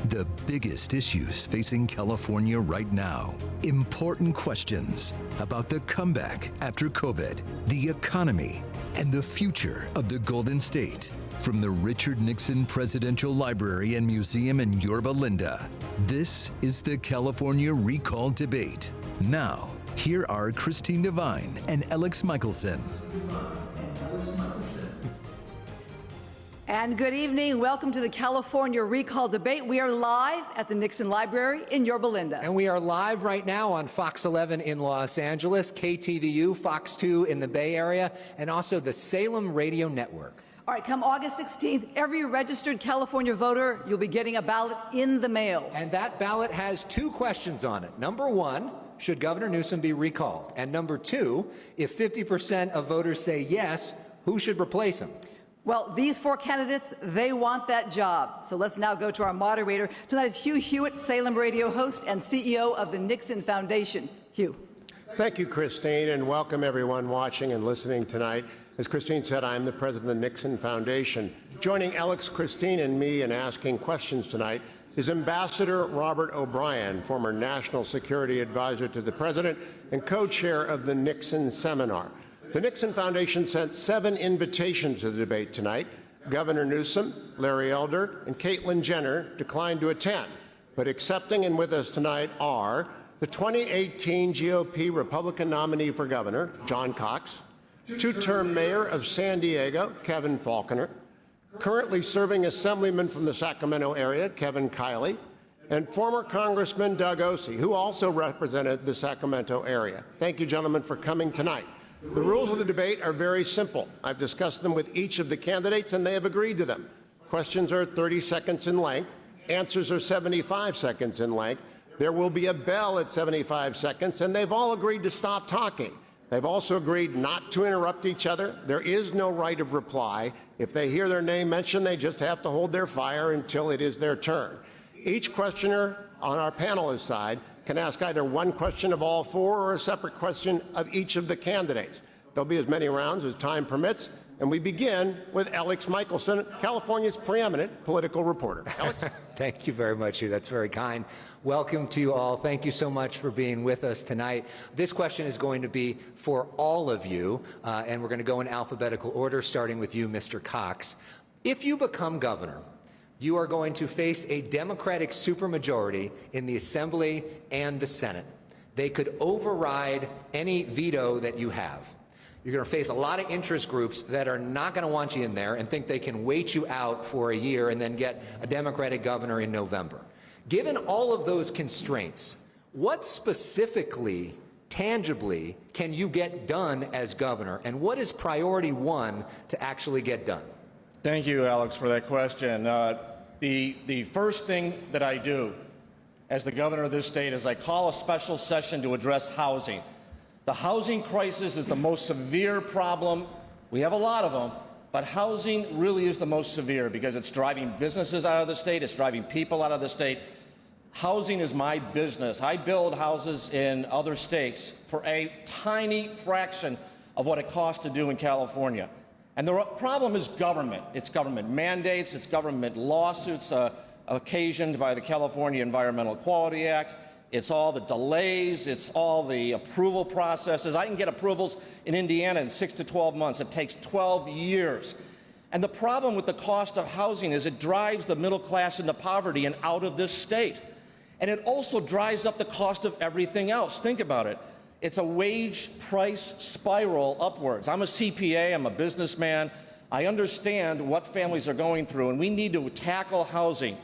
The biggest issues facing California right now. Important questions about the comeback after COVID, the economy, and the future of the Golden State. From the Richard Nixon Presidential Library and Museum in Yorba Linda, this is the California Recall Debate. Now, here are Christine Devine and Elex Michaelson. And good evening. Welcome to the California Recall Debate. We are live at the Nixon Library in Yorba Linda. And we are live right now on Fox 11 in Los Angeles, KTVU, Fox 2 in the Bay Area, and also the Salem Radio Network. All right, come August 16th, every registered California voter, you'll be getting a ballot in the mail. And that ballot has two questions on it. Number one, should Governor Newsom be recalled? And number two, if 50% of voters say yes, who should replace him? Well, these four candidates, they want that job. So let's now go to our moderator. Tonight is Hugh Hewitt, Salem radio host and CEO of the Nixon Foundation. Hugh. Thank you, Christine, and welcome everyone watching and listening tonight. As Christine said, I'm the president of the Nixon Foundation. Joining Elex, Christine, and me in asking questions tonight is Ambassador Robert O'Brien, former National Security Advisor to the President and co-chair of the Nixon Seminar. The Nixon Foundation sent 7 invitations to the debate tonight. Governor Newsom, Larry Elder, and Caitlyn Jenner declined to attend, but accepting and with us tonight are the 2018 GOP Republican nominee for governor, John Cox, two-term mayor of San Diego, Kevin Faulconer, currently serving assemblyman from the Sacramento area, Kevin Kiley, and former Congressman Doug Ose, who also represented the Sacramento area. Thank you, gentlemen, for coming tonight. The rules of the debate are very simple. I've discussed them with each of the candidates, and they have agreed to them. Questions are 30 seconds in length. Answers are 75 seconds in length. There will be a bell at 75 seconds, and they've all agreed to stop talking. They've also agreed not to interrupt each other. There is no right of reply. If they hear their name mentioned, they just have to hold their fire until it is their turn. Each questioner on our panelist side can ask either one question of all four or a separate question of each of the candidates. There'll be as many rounds as time permits, and we begin with Elex Michaelson, California's preeminent political reporter. Elex? Thank you very much, Hugh. That's very kind. Welcome to you all. Thank you so much for being with us tonight. This question is going to be for all of you, and we're going to go in alphabetical order, starting with you, Mr. Cox. If you become governor, you are going to face a Democratic supermajority in the Assembly and the Senate. They could override any veto that you have. You're going to face a lot of interest groups that are not going to want you in there and think they can wait you out for a year and then get a Democratic governor in November. Given all of those constraints, what specifically, tangibly, can you get done as governor? And what is priority one to actually get done? Thank you, Alex, for that question. The first thing that I do as the governor of this state is I call a special session to address housing. The housing crisis is the most severe problem. We have a lot of them, but housing really is the most severe because it's driving businesses out of the state, it's driving people out of the state. Housing is my business. I build houses in other states for a tiny fraction of what it costs to do in California. And the problem is government. It's government mandates, it's government lawsuits occasioned by the California Environmental Quality Act. It's all the delays, it's all the approval processes. I can get approvals in Indiana in 6 to 12 months. It takes 12 years. And the problem with the cost of housing is it drives the middle class into poverty and out of this state. And it also drives up the cost of everything else. Think about it. It's a wage price spiral upwards. I'm a CPA, I'm a businessman. I understand what families are going through, and we need to tackle housing.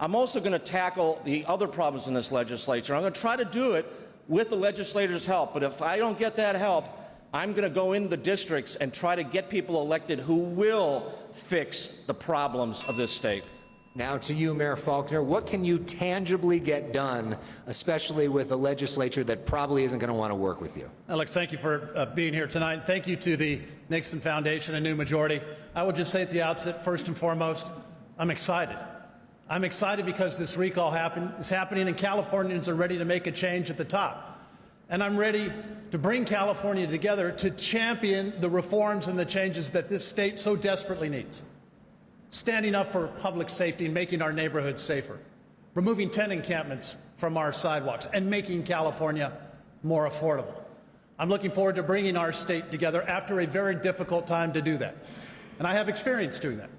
I'm also going to tackle the other problems in this legislature. I'm going to try to do it with the legislators' help, but if I don't get that help, I'm going to go into the districts and try to get people elected who will fix the problems of this state. Now to you, Mayor Faulconer, what can you tangibly get done, especially with a legislature that probably isn't going to want to work with you? Alex, thank you for being here tonight. Thank you to the Nixon Foundation, a new majority. I will just say at the outset, first and foremost, I'm excited. I'm excited because this recall is happening and Californians are ready to make a change at the top. And I'm ready to bring California together to champion the reforms and the changes that this state so desperately needs. Standing up for public safety and making our neighborhoods safer. removing tent encampments from our sidewalks, and making California more affordable. I'm looking forward to bringing our state together after a very difficult time to do that. And I have experience doing that.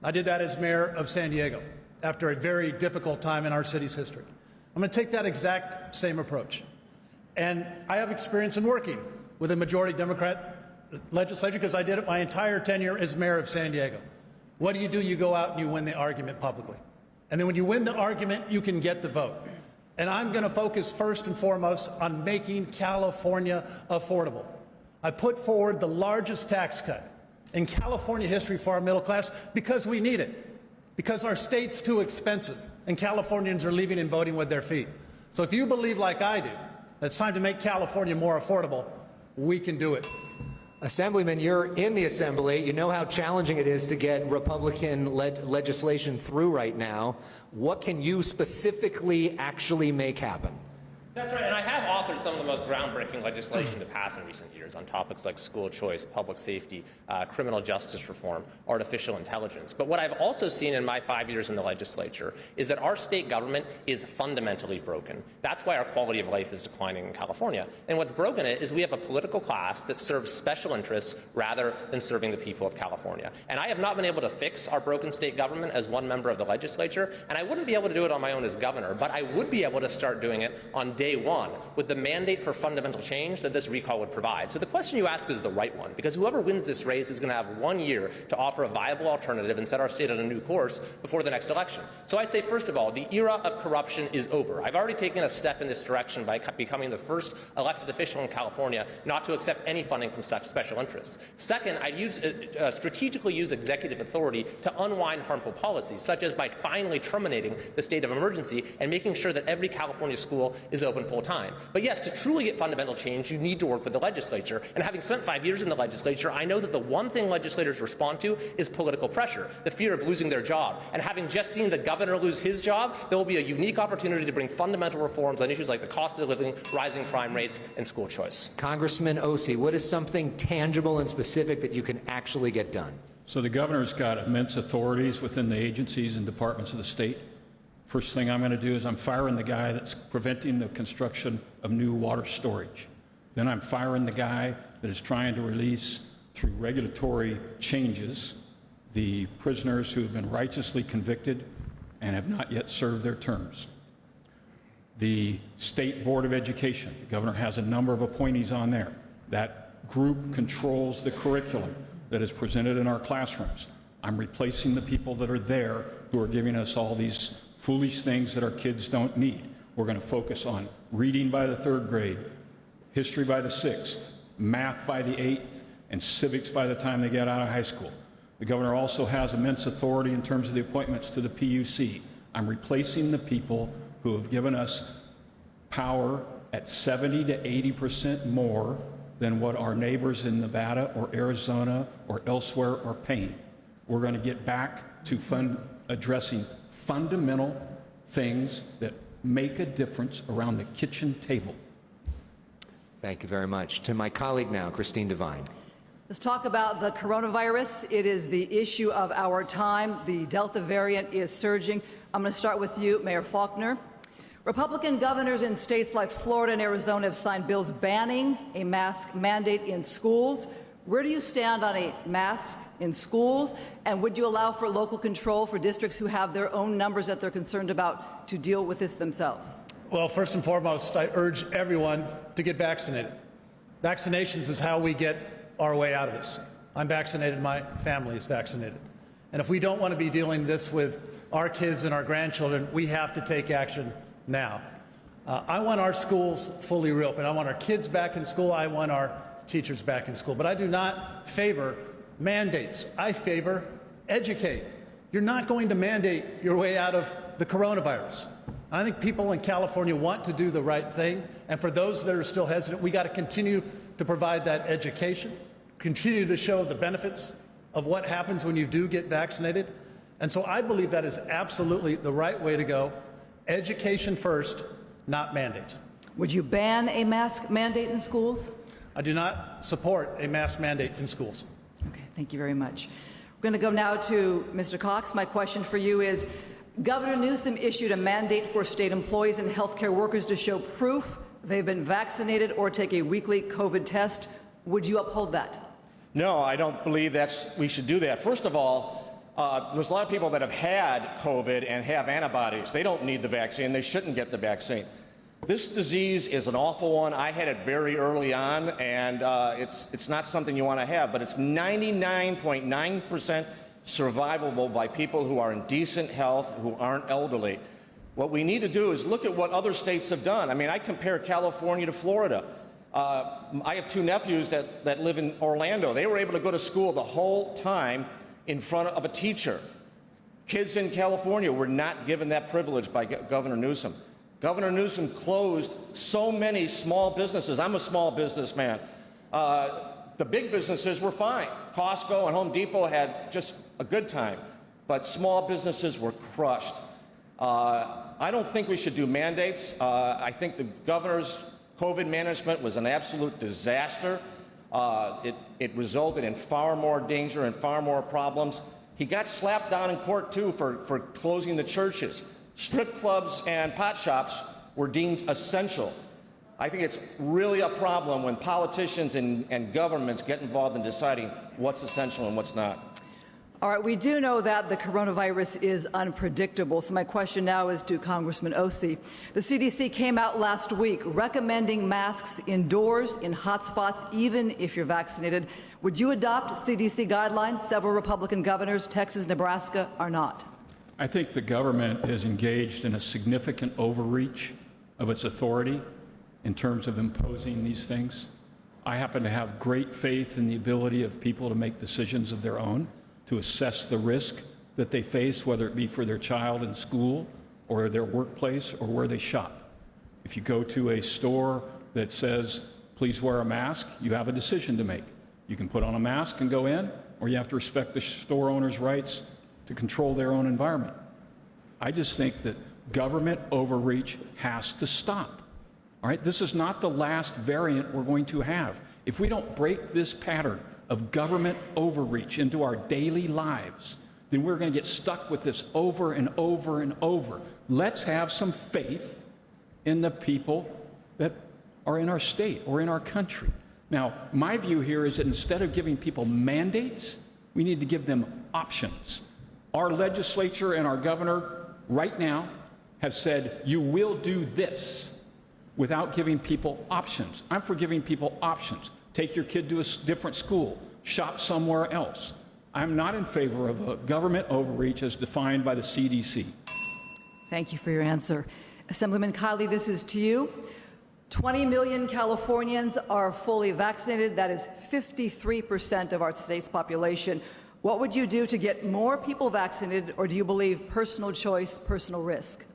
I did that as mayor of San Diego after a very difficult time in our city's history. I'm going to take that exact same approach. And I have experience in working with a majority Democrat legislature because I did it my entire tenure as mayor of San Diego. What do? You go out and you win the argument publicly. And then when you win the argument, you can get the vote. And I'm going to focus first and foremost on making California affordable. I put forward the largest tax cut in California history for our middle class because we need it, because our state's too expensive and Californians are leaving and voting with their feet. So if you believe like I do that it's time to make California more affordable, we can do it. Assemblyman, you're in the Assembly. You know how challenging it is to get Republican legislation through right now. What can you specifically actually make happen? That's right, and I have authored some of the most groundbreaking legislation to pass in recent years on topics like school choice, public safety, criminal justice reform, artificial intelligence. But what I've also seen in my 5 years in the legislature is that our state government is fundamentally broken. That's why our quality of life is declining in California. And what's broken it is we have a political class that serves special interests rather than serving the people of California. And I have not been able to fix our broken state government as one member of the legislature, and I wouldn't be able to do it on my own as governor, but I would be able to start doing it on day one with the mandate for fundamental change that this recall would provide. So the question you ask is the right one, because whoever wins this race is going to have 1 year to offer a viable alternative and set our state on a new course before the next election. So I'd say, first of all, the era of corruption is over. I've already taken a step in this direction by becoming the first elected official in California not to accept any funding from such special interests. Second, I'd strategically use executive authority to unwind harmful policies, such as by finally terminating the state of emergency and making sure that every California school is open full time. But yes, to truly get fundamental change, you need to work with the legislature. And having spent 5 years in the legislature, I know that the one thing legislators respond to is political pressure, the fear of losing their job. And having just seen the governor lose his job, there will be a unique opportunity to bring fundamental reforms on issues like the cost of living, rising crime rates, and school choice. Congressman Ose, what is something tangible and specific that you can actually get done? So the governor's got immense authorities within the agencies and departments of the state. First thing I'm going to do is I'm firing the guy that's preventing the construction of new water storage. Then I'm firing the guy that is trying to release, through regulatory changes, the prisoners who have been righteously convicted and have not yet served their terms. The State Board of Education, the governor has a number of appointees on there. That group controls the curriculum that is presented in our classrooms. I'm replacing the people that are there who are giving us all these foolish things that our kids don't need. We're going to focus on reading by the 3rd grade, history by the 6th, math by the 8th, and civics by the time they get out of high school. The governor also has immense authority in terms of the appointments to the PUC. I'm replacing the people who have given us power at 70 to 80% more than what our neighbors in Nevada or Arizona or elsewhere are paying. We're going to get back to addressing fundamental things that make a difference around the kitchen table. Thank you very much. To my colleague now, Christine Devine. Let's talk about the coronavirus. It is the issue of our time. The Delta variant is surging. I'm going to start with you, Mayor Faulconer. Republican governors in states like Florida and Arizona have signed bills banning a mask mandate in schools. Where do you stand on a mask in schools? And would you allow for local control for districts who have their own numbers that they're concerned about to deal with this themselves? Well, first and foremost, I urge everyone to get vaccinated. Vaccinations is how we get our way out of this. I'm vaccinated, my family is vaccinated. And if we don't want to be dealing this with our kids and our grandchildren, we have to take action now. I want our schools fully reopened. I want our kids back in school. I want our teachers back in school. But I do not favor mandates. I favor educate. You're not going to mandate your way out of the coronavirus. I think people in California want to do the right thing. And for those that are still hesitant, we got to continue to provide that education, continue to show the benefits of what happens when you do get vaccinated. And so I believe that is absolutely the right way to go. Education first, not mandates. Would you ban a mask mandate in schools? I do not support a mask mandate in schools. Okay, thank you very much. We're going to go now to Mr. Cox. My question for you is, Governor Newsom issued a mandate for state employees and healthcare workers to show proof they've been vaccinated or take a weekly COVID test. Would you uphold that? No, I don't believe we should do that. First of all, there's a lot of people that have had COVID and have antibodies. They don't need the vaccine. They shouldn't get the vaccine. This disease is an awful one. I had it very early on, and it's not something you want to have, but it's 99.9% survivable by people who are in decent health, who aren't elderly. What we need to do is look at what other states have done. I mean, I compare California to Florida. I have two nephews that live in Orlando. They were able to go to school the whole time in front of a teacher. Kids in California were not given that privilege by Governor Newsom. Governor Newsom closed so many small businesses. I'm a small businessman. The big businesses were fine. Costco and Home Depot had just a good time, but small businesses were crushed. I don't think we should do mandates. I think the governor's COVID management was an absolute disaster. It resulted in far more danger and far more problems. He got slapped down in court, too, for closing the churches. Strip clubs and pot shops were deemed essential. I think it's really a problem when politicians and governments get involved in deciding what's essential and what's not. All right, we do know that the coronavirus is unpredictable. So my question now is to Congressman Ose. The CDC came out last week recommending masks indoors in hotspots, even if you're vaccinated. Would you adopt CDC guidelines? Several Republican governors, Texas, Nebraska, are not. I think the government is engaged in a significant overreach of its authority in terms of imposing these things. I happen to have great faith in the ability of people to make decisions of their own, to assess the risk that they face, whether it be for their child in school or their workplace or where they shop. If you go to a store that says, please wear a mask, you have a decision to make. You can put on a mask and go in, or you have to respect the store owner's rights to control their own environment. I just think that government overreach has to stop. All right, this is not the last variant we're going to have. If we don't break this pattern of government overreach into our daily lives, then we're going to get stuck with this over and over and over. Let's have some faith in the people that are in our state or in our country. Now, my view here is that instead of giving people mandates, we need to give them options. Our legislature and our governor right now have said, you will do this, without giving people options. I'm for giving people options. Take your kid to a different school, shop somewhere else. I'm not in favor of a government overreach as defined by the CDC. Thank you for your answer. Assemblyman Kiley, this is to you. 20 million Californians are fully vaccinated. That is 53% of our state's population. What would you do to get more people vaccinated, or do you believe personal choice, personal risk?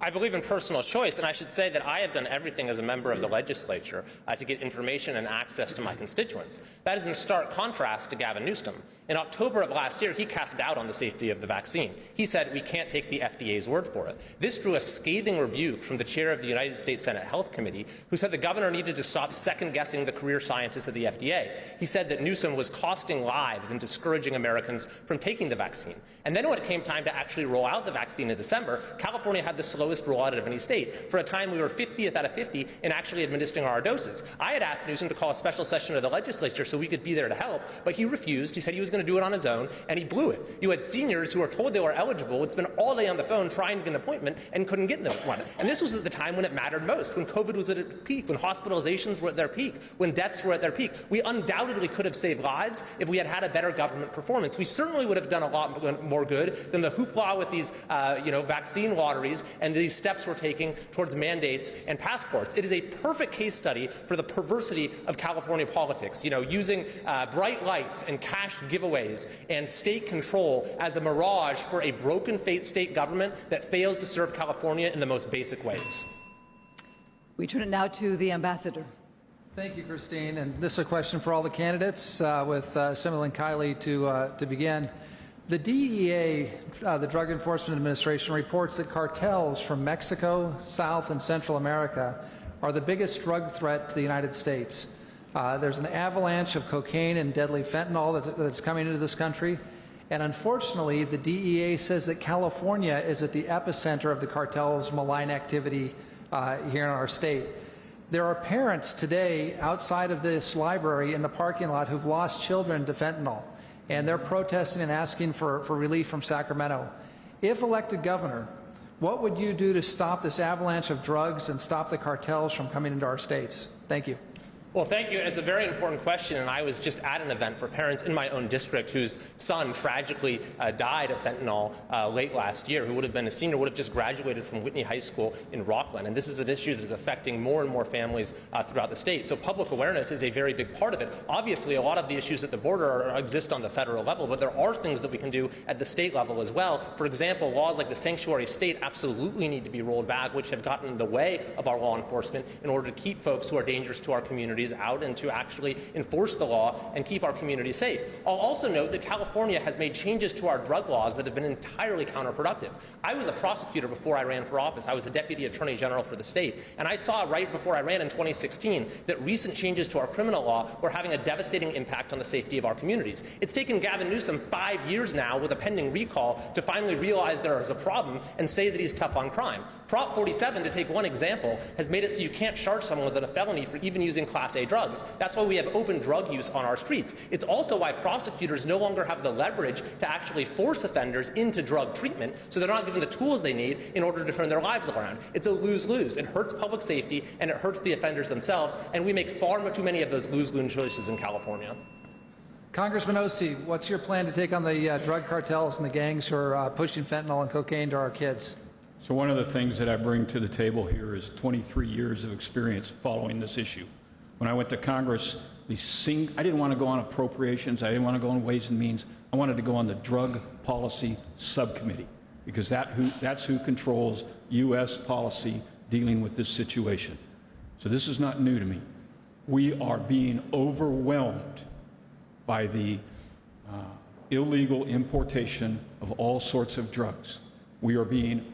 I believe in personal choice, and I should say that I have done everything as a member of the legislature to get information and access to my constituents. That is in stark contrast to Gavin Newsom. In October of last year, he cast doubt on the safety of the vaccine. He said we can't take the FDA's word for it. This drew a scathing rebuke from the chair of the United States Senate Health Committee, who said the governor needed to stop second-guessing the career scientists of the FDA. He said that Newsom was costing lives and discouraging Americans from taking the vaccine. And then when it came time to actually roll out the vaccine in December, California had the slowest rollout of any state. For a time, we were 50th out of 50 in actually administering our doses. I had asked Newsom to call a special session of the legislature so we could be there to help, but he refused. He said he was going to do it on his own, and he blew it. You had seniors who were told they were eligible, would spend all day on the phone trying to get an appointment and couldn't get one. And this was at the time when it mattered most, when COVID was at its peak, when hospitalizations were at their peak, when deaths were at their peak. We undoubtedly could have saved lives if we had had a better government performance. We certainly would have done a lot more good than the hoopla with these vaccine lotteries and these steps we're taking towards mandates and passports. It is a perfect case study for the perversity of California politics, using bright lights and cash giveaways and state control as a mirage for a broken state government that fails to serve California in the most basic ways. We turn it now to the ambassador. Thank you, Christine. And this is a question for all the candidates with Assemblyman Kiley to begin. The DEA, the Drug Enforcement Administration, reports that cartels from Mexico, South and Central America are the biggest drug threat to the United States. There's an avalanche of cocaine and deadly fentanyl that's coming into this country, And unfortunately, the DEA says that California is at the epicenter of the cartel's malign activity here in our state. There are parents today outside of this library in the parking lot who've lost children to fentanyl, and they're protesting and asking for relief from Sacramento. If elected governor, what would you do to stop this avalanche of drugs and stop the cartels from coming into our states? Thank you. Well, thank you. And it's a very important question. And I was just at an event for parents in my own district whose son tragically died of fentanyl late last year, who would have been a senior, would have just graduated from Whitney High School in Rockland. And this is an issue that is affecting more and more families throughout the state. So public awareness is a very big part of it. Obviously, a lot of the issues at the border exist on the federal level, but there are things that we can do at the state level as well. For example, laws like the sanctuary state absolutely need to be rolled back, which have gotten in the way of our law enforcement in order to keep folks who are dangerous to our communities out and to actually enforce the law and keep our communities safe. I'll also note that California has made changes to our drug laws that have been entirely counterproductive. I was a prosecutor before I ran for office. I was a deputy attorney general for the state, and I saw right before I ran in 2016 that recent changes to our criminal law were having a devastating impact on the safety of our communities. It's taken Gavin Newsom 5 years now with a pending recall to finally realize there is a problem and say that he's tough on crime. Prop 47, to take one example, has made it so you can't charge someone with a felony for even using Class A drugs. That's why we have open drug use on our streets. It's also why prosecutors no longer have the leverage to actually force offenders into drug treatment, so they're not given the tools they need in order to turn their lives around. It's a lose-lose. It hurts public safety and it hurts the offenders themselves, and we make far too many of those lose-lose choices in California. Congressman Ose, what's your plan to take on the drug cartels and the gangs who are pushing fentanyl and cocaine to our kids? So one of the things that I bring to the table here is 23 years of experience following this issue. When I went to Congress, I didn't want to go on appropriations. I didn't want to go on Ways and Means. I wanted to go on the Drug Policy Subcommittee because that's who controls U.S. policy dealing with this situation. So this is not new to me. We are being overwhelmed by the illegal importation of all sorts of drugs. We are being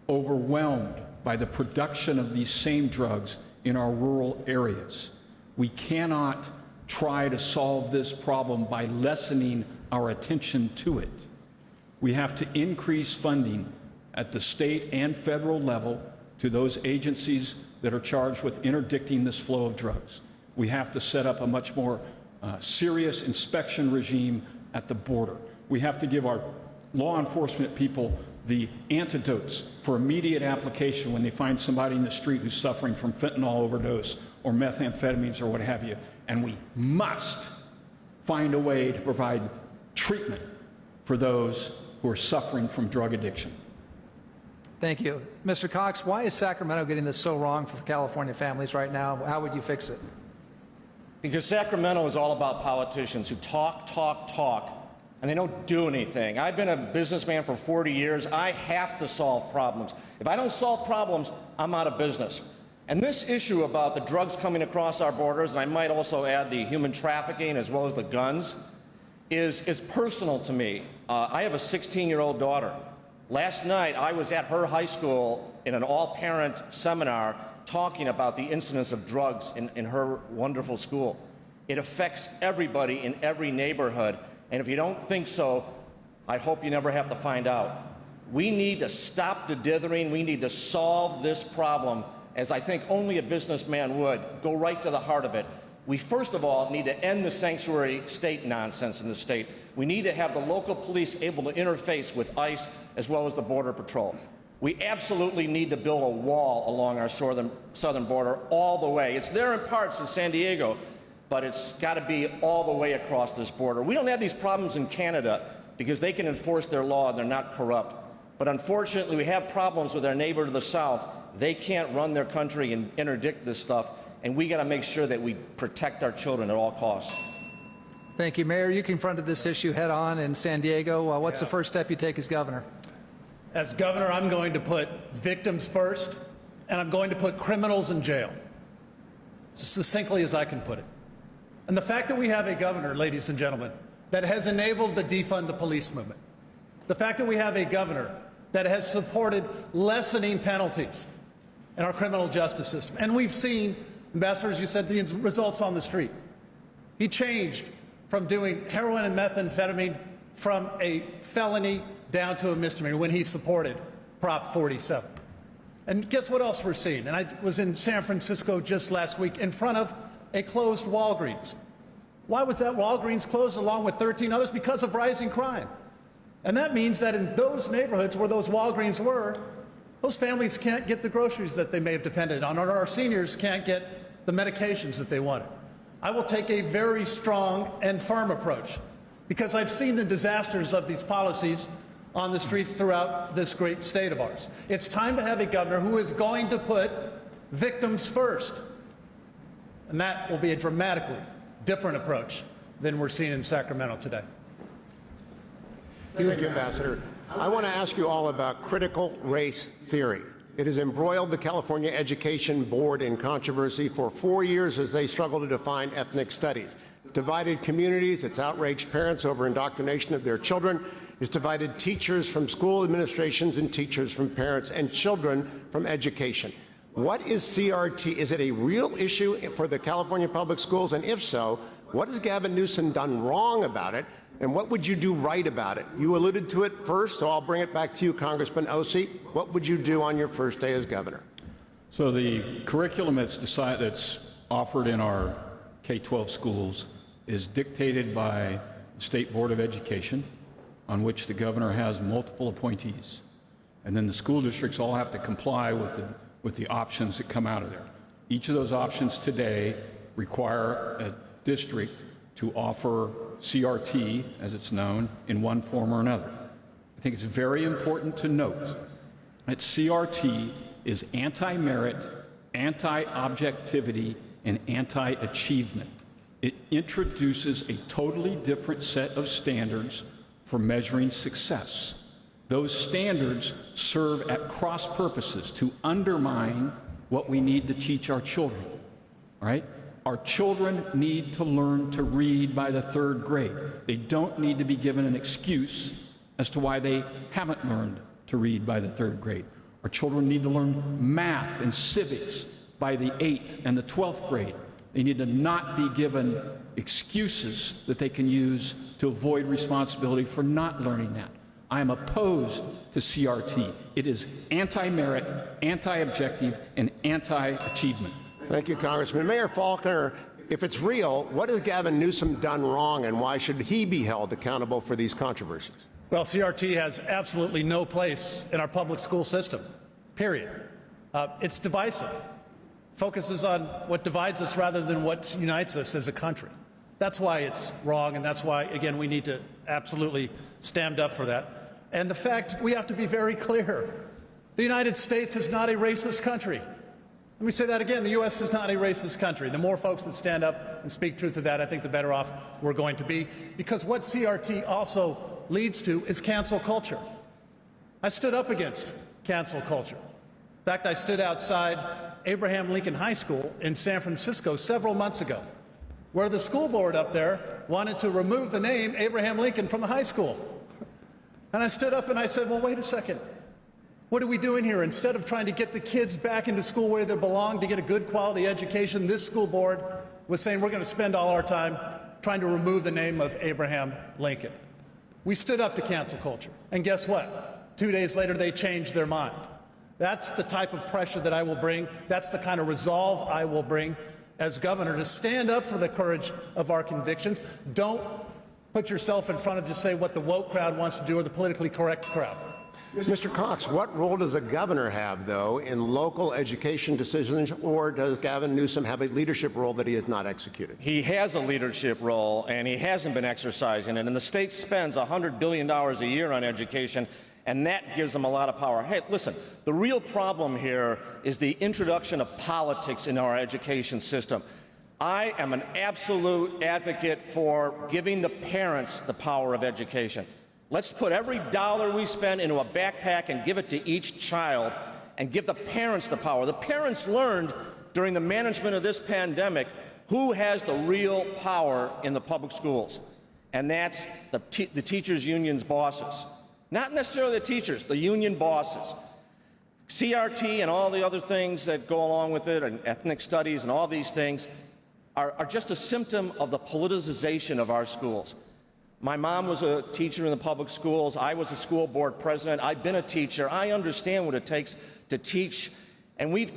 overwhelmed by the production of these same drugs in our rural areas. We cannot try to solve this problem by lessening our attention to it. We have to increase funding at the state and federal level to those agencies that are charged with interdicting this flow of drugs. We have to set up a much more serious inspection regime at the border. We have to give our law enforcement people the antidotes for immediate application when they find somebody in the street who's suffering from fentanyl overdose or methamphetamines or what have you. And we must find a way to provide treatment for those who are suffering from drug addiction. Thank you. Mr. Cox, why is Sacramento getting this so wrong for California families right now? How would you fix it? Because Sacramento is all about politicians who talk, and they don't do anything. I've been a businessman for 40 years. I have to solve problems. If I don't solve problems, I'm out of business. And this issue about the drugs coming across our borders, and I might also add the human trafficking as well as the guns, is personal to me. I have a 16-year-old daughter. Last night, I was at her high school in an all-parent seminar talking about the incidence of drugs in her wonderful school. It affects everybody in every neighborhood. And if you don't think so, I hope you never have to find out. We need to stop the dithering. We need to solve this problem, as I think only a businessman would, go right to the heart of it. We first of all need to end the sanctuary state nonsense in the state. We need to have the local police able to interface with ICE as well as the Border Patrol. We absolutely need to build a wall along our southern border all the way. It's there in parts in San Diego, but it's got to be all the way across this border. We don't have these problems in Canada because they can enforce their law and they're not corrupt. But unfortunately, we have problems with our neighbor to the south. They can't run their country and interdict this stuff, and we got to make sure that we protect our children at all costs. Thank you, Mayor. You confronted this issue head on in San Diego. What's the first step you take as governor? As governor, I'm going to put victims first, and I'm going to put criminals in jail, as succinctly as I can put it. And the fact that we have a governor, ladies and gentlemen, that has enabled the defund the police movement, the fact that we have a governor that has supported lessening penalties in our criminal justice system. And we've seen, Ambassador, as you said, the results on the street. He changed from doing heroin and methamphetamine from a felony down to a misdemeanor when he supported Prop 47. And guess what else we're seeing? And I was in San Francisco just last week in front of a closed Walgreens. Why was that Walgreens closed along with 13 others? Because of rising crime. And that means that in those neighborhoods where those Walgreens were, those families can't get the groceries that they may have depended on, or our seniors can't get the medications that they wanted. I will take a very strong and firm approach because I've seen the disasters of these policies on the streets throughout this great state of ours. It's time to have a governor who is going to put victims first. And that will be a dramatically different approach than we're seeing in Sacramento today. Thank you, Ambassador. I want to ask you all about critical race theory. It has embroiled the California Education Board in controversy for 4 years as they struggle to define ethnic studies. Divided communities, it's outraged parents over indoctrination of their children. It's divided teachers from school administrations and teachers from parents and children from education. What is CRT? Is it a real issue for the California public schools? And if so, what has Gavin Newsom done wrong about it? And what would you do right about it? You alluded to it first, so I'll bring it back to you, Congressman Ose. What would you do on your first day as governor? So the curriculum that's offered in our K-12 schools is dictated by the State Board of Education, on which the governor has multiple appointees. And then the school districts all have to comply with the options that come out of there. Each of those options today require a district to offer CRT, as it's known, in one form or another. I think it's very important to note that CRT is anti-merit, anti-objectivity, and anti-achievement. It introduces a totally different set of standards for measuring success. Those standards serve at cross purposes to undermine what we need to teach our children, right? Our children need to learn to read by the 3rd grade. They don't need to be given an excuse as to why they haven't learned to read by the 3rd grade. Our children need to learn math and civics by the 8th and the 12th grade. They need to not be given excuses that they can use to avoid responsibility for not learning that. I am opposed to CRT. It is anti-merit, anti-objective, and anti-achievement. Thank you, Congressman. Mayor Faulconer, if it's real, what has Gavin Newsom done wrong, and why should he be held accountable for these controversies? Well, CRT has absolutely no place in our public school system, period. It's divisive. Focuses on what divides us rather than what unites us as a country. That's why it's wrong, and that's why, again, we need to absolutely stand up for that. And the fact, we have to be very clear, the United States is not a racist country. Let me say that again, the U.S. is not a racist country. The more folks that stand up and speak truth to that, I think the better off we're going to be, because what CRT also leads to is cancel culture. I stood up against cancel culture. In fact, I stood outside Abraham Lincoln High School in San Francisco several months ago, where the school board up there wanted to remove the name Abraham Lincoln from the high school. And I stood up and I said, well, wait a second. What are we doing here? Instead of trying to get the kids back into school where they belong to get a good quality education, this school board was saying we're going to spend all our time trying to remove the name of Abraham Lincoln. We stood up to cancel culture. And guess what? 2 days later, they changed their mind. That's the type of pressure that I will bring. That's the kind of resolve I will bring as governor, to stand up for the courage of our convictions. Don't put yourself in front of just say what the woke crowd wants to do or the politically correct crowd. Mr. Cox, what role does a governor have, though, in local education decisions, or does Gavin Newsom have a leadership role that he has not executed? He has a leadership role, and he hasn't been exercising it. And the state spends $100 billion a year on education, and that gives them a lot of power. Hey, listen, the real problem here is the introduction of politics in our education system. I am an absolute advocate for giving the parents the power of education. Let's put every dollar we spend into a backpack and give it to each child and give the parents the power. The parents learned during the management of this pandemic who has the real power in the public schools, and that's the teachers' union's bosses. Not necessarily the teachers, the union bosses. CRT and all the other things that go along with it, and ethnic studies and all these things, are just a symptom of the politicization of our schools. My mom was a teacher in the public schools. I was a school board president. I've been a teacher. I understand what it takes to teach. And we've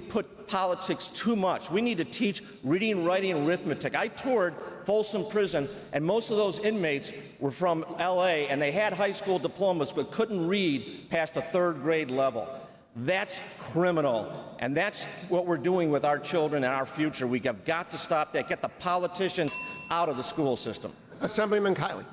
put politics too much. We need to teach reading, writing, and arithmetic. I toured Folsom Prison, and most of those inmates were from LA, and they had high school diplomas but couldn't read past a 3rd grade level. That's criminal, and that's what we're doing with our children and our future. We have got to stop that, get the politicians out of the school system. Assemblyman Kiley.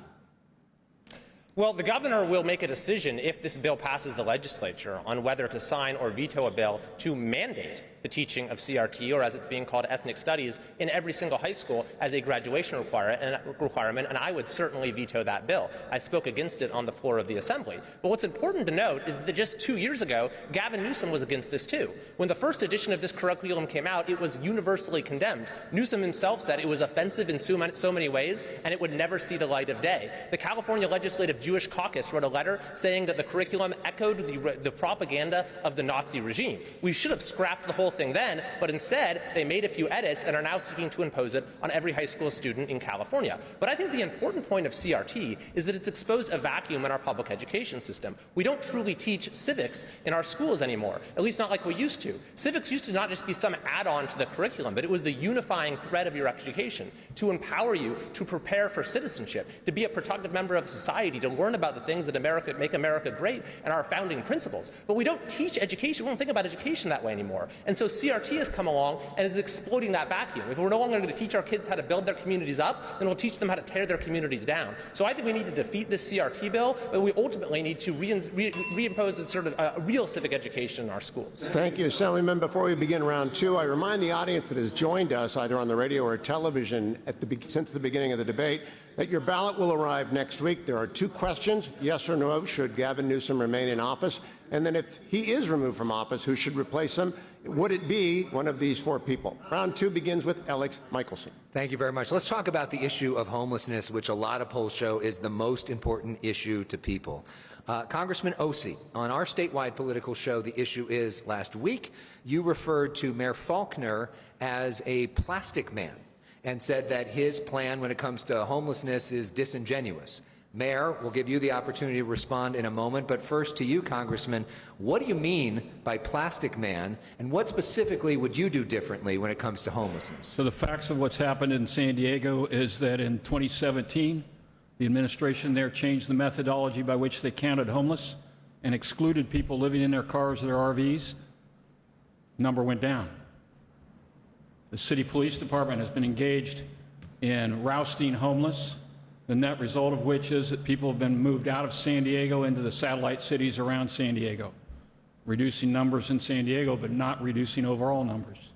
Well, the governor will make a decision if this bill passes the legislature on whether to sign or veto a bill to mandate the teaching of CRT, or as it's being called, ethnic studies, in every single high school as a graduation requirement, and I would certainly veto that bill. I spoke against it on the floor of the Assembly. But what's important to note is that just 2 years ago, Gavin Newsom was against this too. When the first edition of this curriculum came out, it was universally condemned. Newsom himself said it was offensive in so many ways, and it would never see the light of day. The California Legislative Jewish Caucus wrote a letter saying that the curriculum echoed the propaganda of the Nazi regime. We should have scrapped the whole thing then, but instead they made a few edits and are now seeking to impose it on every high school student in California. But I think the important point of CRT is that it's exposed a vacuum in our public education system. We don't truly teach civics in our schools anymore, at least not like we used to. Civics used to not just be some add-on to the curriculum, but it was the unifying thread of your education to empower you to prepare for citizenship, to be a productive member of society, to learn about the things that make America great and our founding principles. But we don't teach education, we don't think about education that way anymore. And so CRT has come along and is exploiting that vacuum. If we're no longer going to teach our kids how to build their communities up, then we'll teach them how to tear their communities down. So I think we need to defeat this CRT bill, but we ultimately need to reimpose a sort of a real civic education in our schools. Thank you, Assemblyman. Before we begin round 2, I remind the audience that has joined us either on the radio or television since the beginning of the debate that your ballot will arrive next week. There are 2 questions, yes or no, should Gavin Newsom remain in office? And then if he is removed from office, who should replace him? Would it be one of these 4 people? Round 2 begins with Elex Michaelson. Thank you very much. Let's talk about the issue of homelessness, which a lot of polls show is the most important issue to people. Congressman Ose, on our statewide political show, The Issue Is, last week, you referred to Mayor Faulconer as a plastic man and said that his plan when it comes to homelessness is disingenuous. Mayor, we'll give you the opportunity to respond in a moment, but first to you, Congressman, what do you mean by plastic man, and what specifically would you do differently when it comes to homelessness? So the facts of what's happened in San Diego is that in 2017, the administration there changed the methodology by which they counted homeless and excluded people living in their cars or their RVs. Number went down. The city police department has been engaged in rousting homeless, the net result of which is that people have been moved out of San Diego into the satellite cities around San Diego, reducing numbers in San Diego, but not reducing overall numbers.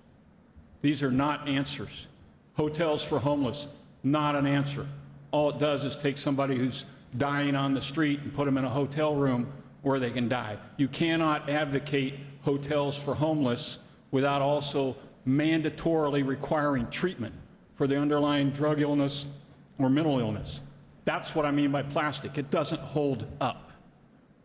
These are not answers. Hotels for homeless, not an answer. All it does is take somebody who's dying on the street and put them in a hotel room where they can die. You cannot advocate hotels for homeless without also mandatorily requiring treatment for the underlying drug illness or mental illness. That's what I mean by plastic. It doesn't hold up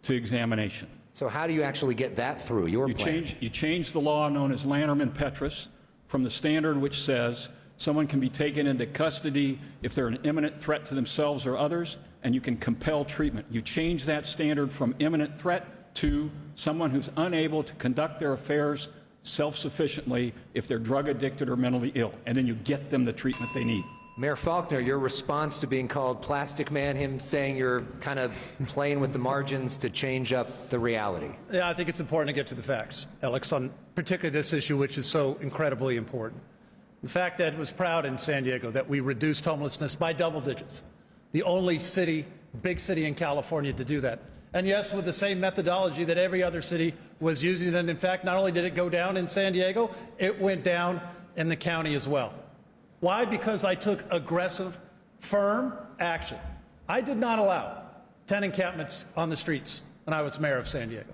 to examination. So how do you actually get that through your plan? You change the law known as Lanterman-Petrus from the standard which says someone can be taken into custody if they're an imminent threat to themselves or others, and you can compel treatment. You change that standard from imminent threat to someone who's unable to conduct their affairs self-sufficiently if they're drug addicted or mentally ill, and then you get them the treatment they need. Mayor Faulconer, your response to being called plastic man, him saying you're kind of playing with the margins to change up the reality. Yeah, I think it's important to get to the facts, Elex, on particularly this issue, which is so incredibly important. The fact that it was proud in San Diego that we reduced homelessness by double digits, the only city, big city in California to do that. And yes, with the same methodology that every other city was using. And in fact, not only did it go down in San Diego, it went down in the county as well. Why? Because I took aggressive, firm action. I did not allow 10 encampments on the streets when I was mayor of San Diego.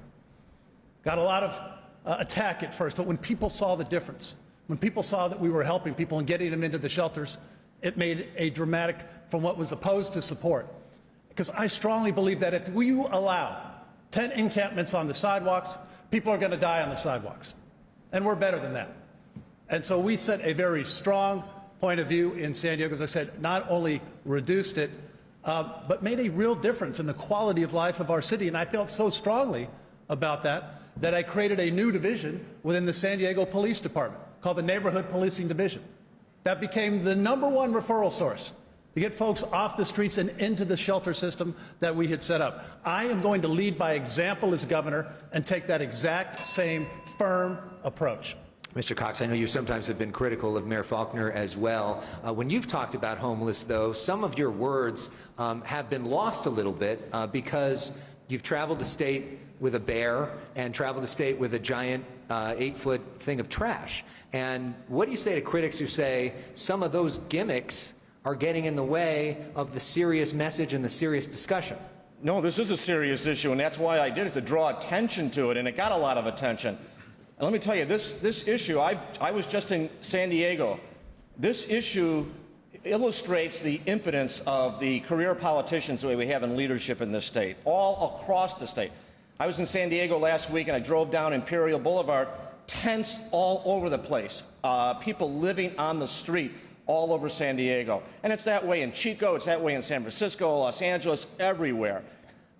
Got a lot of attack at first, but when people saw the difference, when people saw that we were helping people and getting them into the shelters, it made a dramatic from what was opposed to support. Because I strongly believe that if we allow 10 encampments on the sidewalks, people are going to die on the sidewalks. And we're better than that. And so we set a very strong point of view in San Diego, as I said, not only reduced it, but made a real difference in the quality of life of our city. And I felt so strongly about that I created a new division within the San Diego Police Department called the Neighborhood Policing Division. That became the #1 referral source to get folks off the streets and into the shelter system that we had set up. I am going to lead by example as governor and take that exact same firm approach. Mr. Cox, I know you sometimes have been critical of Mayor Faulconer as well. When you've talked about homeless, though, some of your words have been lost a little bit because you've traveled the state with a bear and traveled the state with a giant 8-foot thing of trash. And what do you say to critics who say some of those gimmicks are getting in the way of the serious message and the serious discussion? No, this is a serious issue, and that's why I did it, to draw attention to it, and it got a lot of attention. And let me tell you, this issue, I was just in San Diego. This issue illustrates the impotence of the career politicians that we have in leadership in this state, all across the state. I was in San Diego last week, and I drove down Imperial Boulevard, tents all over the place, people living on the street all over San Diego. And it's that way in Chico, it's that way in San Francisco, Los Angeles, everywhere.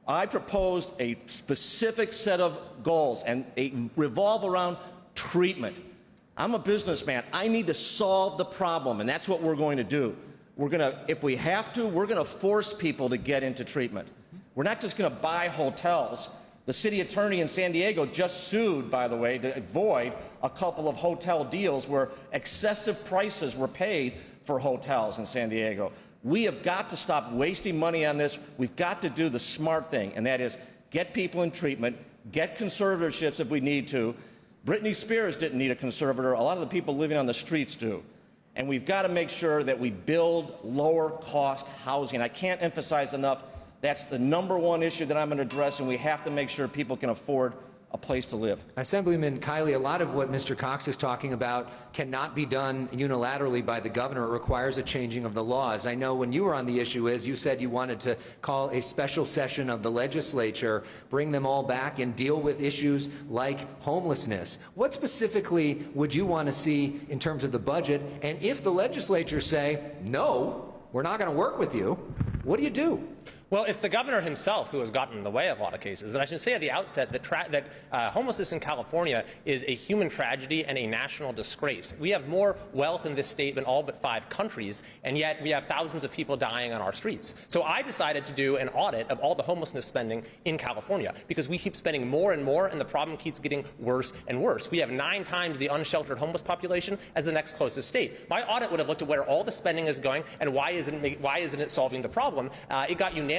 I proposed a specific set of goals, and they revolve around treatment. I'm a businessman. I need to solve the problem, and that's what we're going to do. We're going to, if we have to, we're going to force people to get into treatment. We're not just going to buy hotels. The city attorney in San Diego just sued, by the way, to avoid a couple of hotel deals where excessive prices were paid for hotels in San Diego. We have got to stop wasting money on this. We've got to do the smart thing, and that is get people in treatment, get conservatorships if we need to. Britney Spears didn't need a conservator. A lot of the people living on the streets do. And we've got to make sure that we build lower-cost housing. I can't emphasize enough, that's the #1 issue that I'm going to address, and we have to make sure people can afford a place to live. Assemblyman Kiley, a lot of what Mr. Cox is talking about cannot be done unilaterally by the governor. It requires a changing of the laws. I know when you were on the issue, you said you wanted to call a special session of the legislature, bring them all back and deal with issues like homelessness. What specifically would you want to see in terms of the budget? And if the legislature say, no, we're not going to work with you, what do you do? Well, it's the governor himself who has gotten in the way of a lot of cases. And I should say at the outset that homelessness in California is a human tragedy and a national disgrace. We have more wealth in this state than all but 5 countries, and yet we have thousands of people dying on our streets. So I decided to do an audit of all the homelessness spending in California, because we keep spending more and more, and the problem keeps getting worse and worse. We have 9 times the unsheltered homeless population as the next closest state. My audit would have looked at where all the spending is going and why isn't it solving the problem. It got unanimous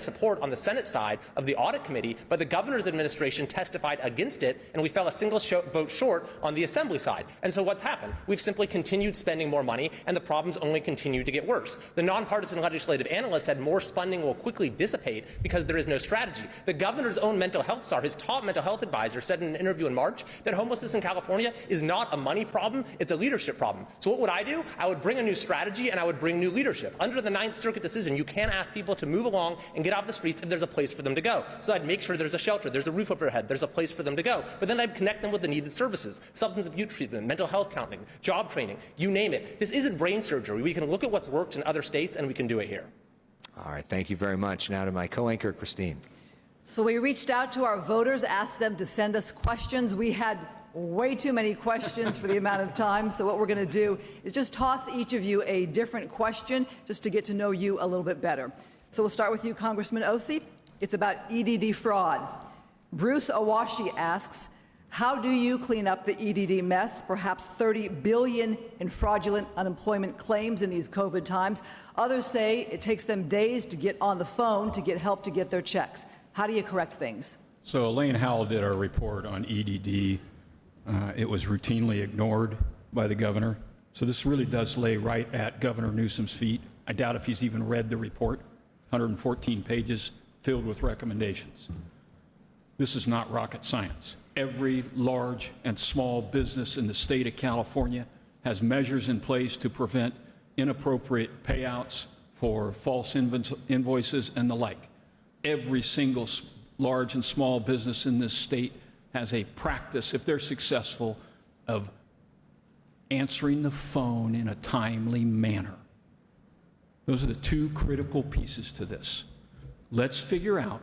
support on the Senate side of the audit committee, but the governor's administration testified against it, and we fell a single vote short on the Assembly side. And so what's happened? We've simply continued spending more money, and the problems only continue to get worse. The nonpartisan legislative analyst said more spending will quickly dissipate because there is no strategy. The governor's own mental health czar, his top mental health advisor, said in an interview in March that homelessness in California is not a money problem, it's a leadership problem. So what would I do? I would bring a new strategy, and I would bring new leadership. Under the 9th Circuit decision, you can't ask people to move along and get off the streets if there's a place for them to go. So I'd make sure there's a shelter, there's a roof over their head, there's a place for them to go. But then I'd connect them with the needed services, substance abuse treatment, mental health counseling, job training, you name it. This isn't brain surgery. We can look at what's worked in other states, and we can do it here. All right, thank you very much. Now to my co-anchor, Christine. So we reached out to our voters, asked them to send us questions. We had way too many questions for the amount of time, so what we're going to do is just toss each of you a different question just to get to know you a little bit better. So we'll start with you, Congressman Ose. It's about EDD fraud. Bruce Awashi asks, how do you clean up the EDD mess? Perhaps $30 billion in fraudulent unemployment claims in these COVID times. Others say it takes them days to get on the phone to get help to get their checks. How do you correct things? So Elaine Howell did our report on EDD. It was routinely ignored by the governor. So this really does lay right at Governor Newsom's feet. I doubt if he's even read the report. 114 pages filled with recommendations. This is not rocket science. Every large and small business in the state of California has measures in place to prevent inappropriate payouts for false invoices and the like. Every single large and small business in this state has a practice, if they're successful, of answering the phone in a timely manner. Those are the two critical pieces to this. Let's figure out,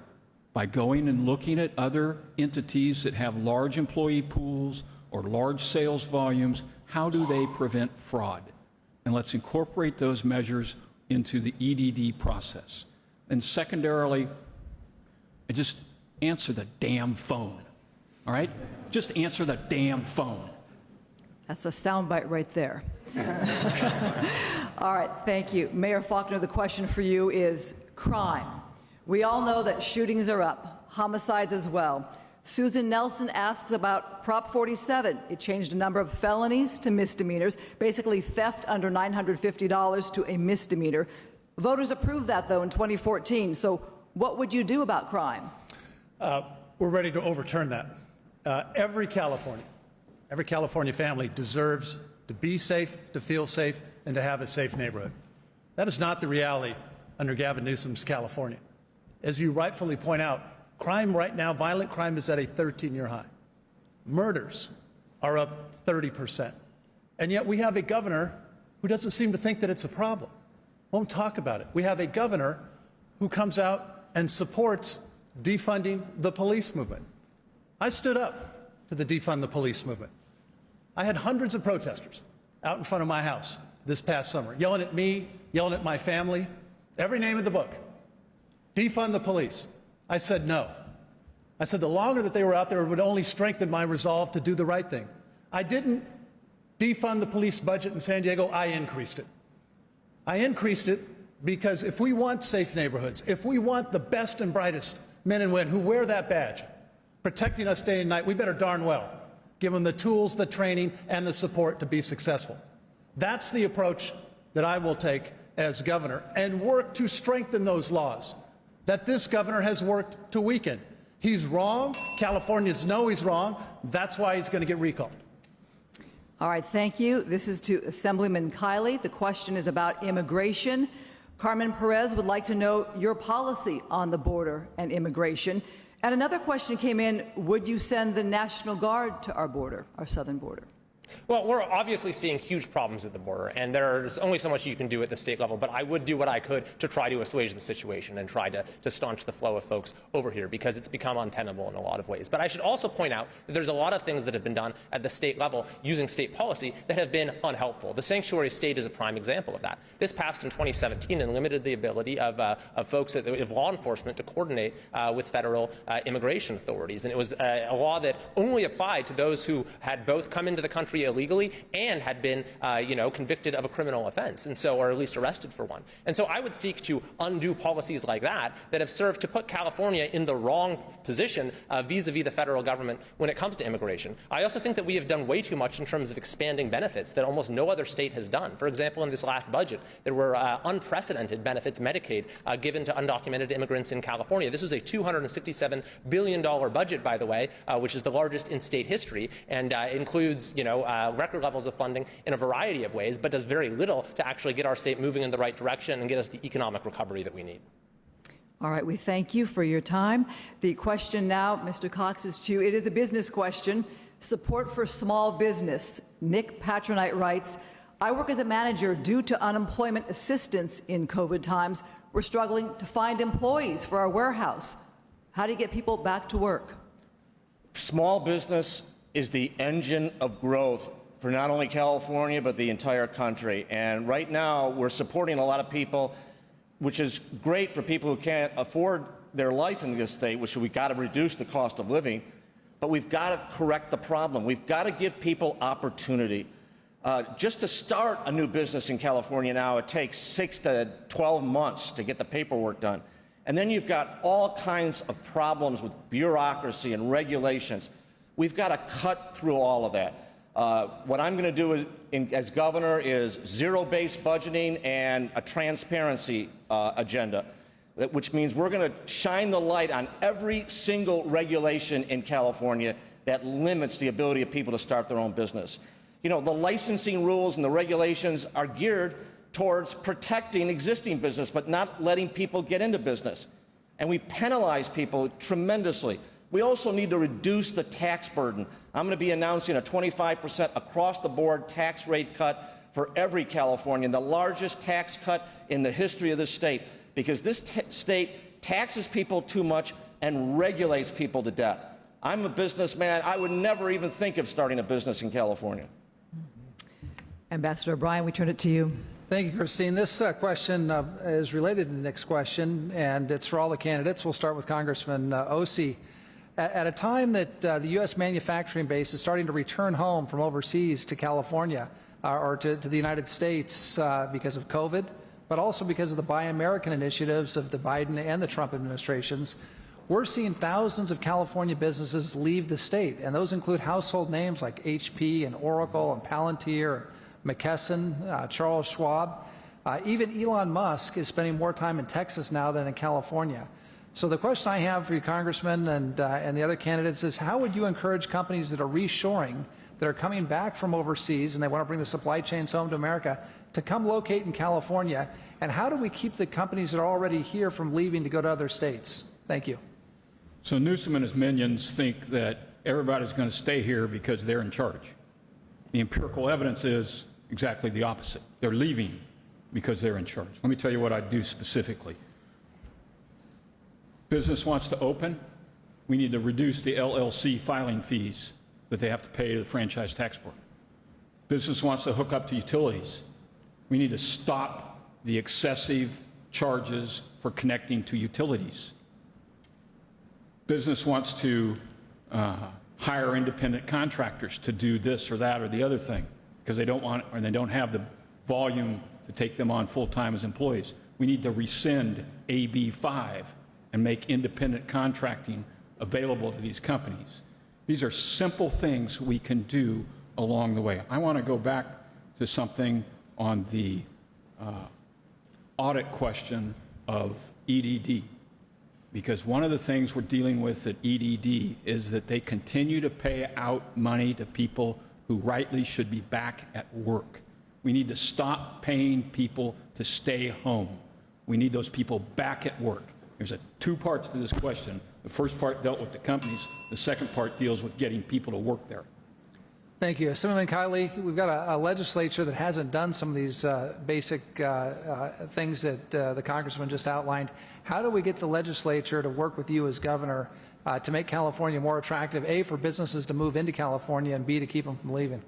by going and looking at other entities that have large employee pools or large sales volumes, how do they prevent fraud? And let's incorporate those measures into the EDD process. And secondarily, just answer the damn phone, all right? Just answer the damn phone. That's a soundbite right there. All right, thank you. Mayor Faulconer, the question for you is crime. We all know that shootings are up, homicides as well. Susan Nelson asks about Prop 47. It changed a number of felonies to misdemeanors, basically theft under $950 to a misdemeanor. Voters approved that, though, in 2014. So what would you do about crime? We're ready to overturn that. Every California family deserves to be safe, to feel safe, and to have a safe neighborhood. That is not the reality under Gavin Newsom's California. As you rightfully point out, crime right now, violent crime is at a 13-year high. Murders are up 30%. And yet we have a governor who doesn't seem to think that it's a problem, won't talk about it. We have a governor who comes out and supports defunding the police movement. I stood up to the defund the police movement. I had hundreds of protesters out in front of my house this past summer, yelling at me, yelling at my family, every name in the book. Defund the police. I said no. I said the longer that they were out there, it would only strengthen my resolve to do the right thing. I didn't defund the police budget in San Diego, I increased it. I increased it because if we want safe neighborhoods, if we want the best and brightest men and women who wear that badge, protecting us day and night, we better darn well give them the tools, the training, and the support to be successful. That's the approach that I will take as governor, and work to strengthen those laws that this governor has worked to weaken. He's wrong. Californians know he's wrong. That's why he's going to get recalled. All right, thank you. This is to Assemblyman Kiley. The question is about immigration. Carmen Perez would like to know your policy on the border and immigration. And another question came in, would you send the National Guard to our border, our southern border? Well, we're obviously seeing huge problems at the border, and there's only so much you can do at the state level, but I would do what I could to try to assuage the situation and try to staunch the flow of folks over here, because it's become untenable in a lot of ways. But I should also point out that there's a lot of things that have been done at the state level using state policy that have been unhelpful. The sanctuary state is a prime example of that. This passed in 2017 and limited the ability of folks, of law enforcement, to coordinate with federal immigration authorities. And it was a law that only applied to those who had both come into the country illegally and had been, convicted of a criminal offense, and so, or at least arrested for one. And so I would seek to undo policies like that have served to put California in the wrong position vis-a-vis the federal government when it comes to immigration. I also think that we have done way too much in terms of expanding benefits that almost no other state has done. For example, in this last budget, there were unprecedented benefits, Medicaid, given to undocumented immigrants in California. This was a $267 billion budget, by the way, which is the largest in state history, and includes, record levels of funding in a variety of ways, but does very little to actually get our state moving in the right direction and get us the economic recovery that we need. All right, we thank you for your time. The question now, Mr. Cox, is to you. It is a business question. Support for small business. Nick Patronite writes, I work as a manager. Due to unemployment assistance in COVID times, we're struggling to find employees for our warehouse. How do you get people back to work? Small business is the engine of growth for not only California, but the entire country. And right now, we're supporting a lot of people, which is great for people who can't afford their life in this state, which we've got to reduce the cost of living, but we've got to correct the problem. We've got to give people opportunity. Just to start a new business in California now, it takes 6 to 12 months to get the paperwork done. And then you've got all kinds of problems with bureaucracy and regulations. We've got to cut through all of that. What I'm going to do as governor is zero-based budgeting and a transparency agenda, which means we're going to shine the light on every single regulation in California that limits the ability of people to start their own business. The licensing rules and the regulations are geared towards protecting existing business, but not letting people get into business. And we penalize people tremendously. We also need to reduce the tax burden. I'm going to be announcing a 25% across-the-board tax rate cut for every Californian, the largest tax cut in the history of this state, because this state taxes people too much and regulates people to death. I'm a businessman. I would never even think of starting a business in California. Ambassador O'Brien, we turn it to you. Thank you, Christine. This question is related to the next question, and it's for all the candidates. We'll start with Congressman Ose. At a time that the U.S. manufacturing base is starting to return home from overseas to California or to the United States because of COVID, but also because of the Buy American initiatives of the Biden and the Trump administrations, we're seeing thousands of California businesses leave the state, and those include household names like HP and Oracle and Palantir, McKesson, Charles Schwab. Even Elon Musk is spending more time in Texas now than in California. So the question I have for you, Congressman, and the other candidates is, how would you encourage companies that are reshoring, that are coming back from overseas, and they want to bring the supply chains home to America, to come locate in California? And how do we keep the companies that are already here from leaving to go to other states? Thank you. So Newsom and his minions think that everybody's going to stay here because they're in charge. The empirical evidence is exactly the opposite. They're leaving because they're in charge. Let me tell you what I do specifically. Business wants to open, we need to reduce the LLC filing fees that they have to pay to the Franchise Tax Board. Business wants to hook up to utilities. We need to stop the excessive charges for connecting to utilities. Business wants to hire independent contractors to do this or that or the other thing because they don't want, or they don't have the volume to take them on full-time as employees. We need to rescind AB 5 and make independent contracting available to these companies. These are simple things we can do along the way. I want to go back to something on the audit question of EDD, because one of the things we're dealing with at EDD is that they continue to pay out money to people who rightly should be back at work. We need to stop paying people to stay home. We need those people back at work. There's two parts to this question. The first part dealt with the companies. The second part deals with getting people to work there. Thank you. Assemblyman Kiley, we've got a legislature that hasn't done some of these basic things that the congressman just outlined. How do we get the legislature to work with you as governor to make California more attractive, A, for businesses to move into California, and B, to keep them from leaving?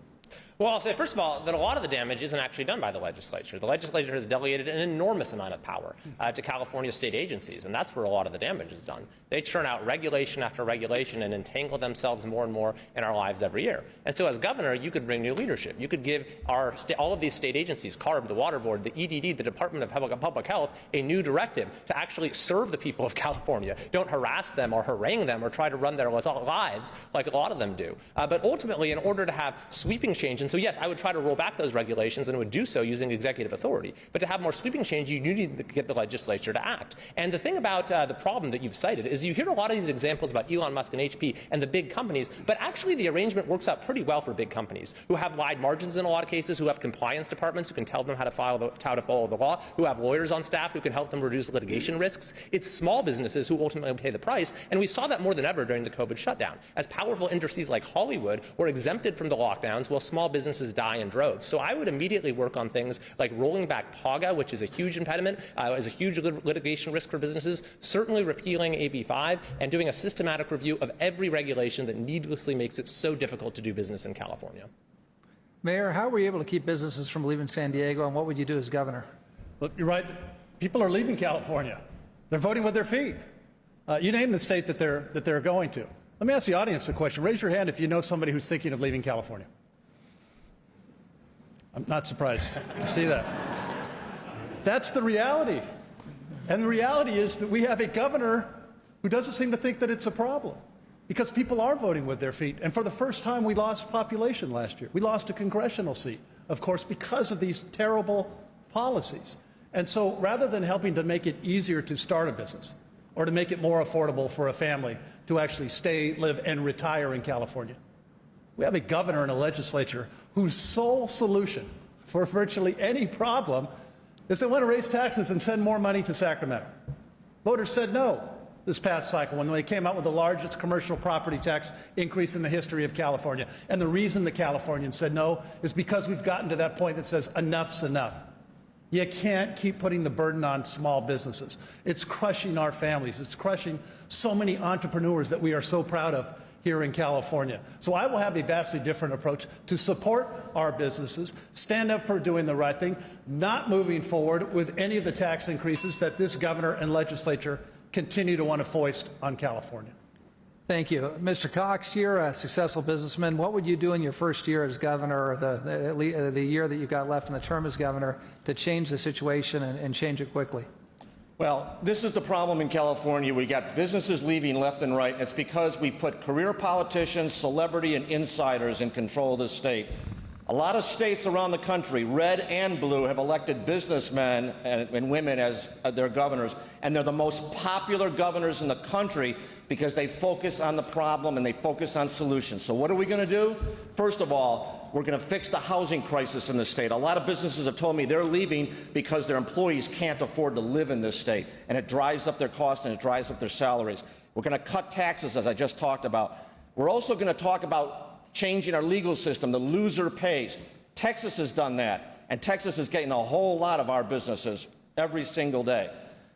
Well, I'll say, first of all, that a lot of the damage isn't actually done by the legislature. The legislature has delegated an enormous amount of power to California state agencies, and that's where a lot of the damage is done. They churn out regulation after regulation and entangle themselves more and more in our lives every year. And so as governor, you could bring new leadership. You could give all of these state agencies, CARB, the Water Board, the EDD, the Department of Public Health, a new directive to actually serve the people of California. Don't harass them or harangue them or try to run their lives like a lot of them do. But ultimately, in order to have sweeping change, and so yes, I would try to roll back those regulations and would do so using executive authority. But to have more sweeping change, you need to get the legislature to act. And the thing about the problem that you've cited is you hear a lot of these examples about Elon Musk and HP and the big companies, but actually the arrangement works out pretty well for big companies who have wide margins in a lot of cases, who have compliance departments who can tell them how to follow the law, who have lawyers on staff who can help them reduce litigation risks. It's small businesses who ultimately pay the price, and we saw that more than ever during the COVID shutdown. As powerful industries like Hollywood were exempted from the lockdowns, while small businesses die in droves. So I would immediately work on things like rolling back PAGA, which is a huge impediment, is a huge litigation risk for businesses, certainly repealing AB 5, and doing a systematic review of every regulation that needlessly makes it so difficult to do business in California. Mayor, how were you able to keep businesses from leaving San Diego, and what would you do as governor? Look, you're right. People are leaving California. They're voting with their feet. You name the state that they're going to. Let me ask the audience a question. Raise your hand if you know somebody who's thinking of leaving California. I'm not surprised to see that. That's the reality. And the reality is that we have a governor who doesn't seem to think that it's a problem, because people are voting with their feet. And for the first time, we lost population last year. We lost a congressional seat, of course, because of these terrible policies. And so rather than helping to make it easier to start a business or to make it more affordable for a family to actually stay, live, and retire in California, we have a governor and a legislature whose sole solution for virtually any problem is they want to raise taxes and send more money to Sacramento. Voters said no. this past cycle when they came out with the largest commercial property tax increase in the history of California. And the reason the Californians said no is because we've gotten to that point that says enough's enough. You can't keep putting the burden on small businesses. It's crushing our families. It's crushing so many entrepreneurs that we are so proud of here in California. So I will have a vastly different approach to support our businesses, stand up for doing the right thing, not moving forward with any of the tax increases that this governor and legislature continue to want to foist on California. Thank you. Mr. Cox, you're a successful businessman. What would you do in your first year as governor, or the year that you've got left in the term as governor, to change the situation and change it quickly? Well, this is the problem in California. We got businesses leaving left and right. It's because we put career politicians, celebrity, and insiders in control of the state. A lot of states around the country, red and blue, have elected businessmen and women as their governors, and they're the most popular governors in the country because they focus on the problem and they focus on solutions. So what are we going to do? First of all, we're going to fix the housing crisis in the state. A lot of businesses have told me they're leaving because their employees can't afford to live in this state, and it drives up their costs and it drives up their salaries. We're going to cut taxes, as I just talked about. We're also going to talk about changing our legal system. The loser pays. Texas has done that, and Texas is getting a whole lot of our businesses every single day.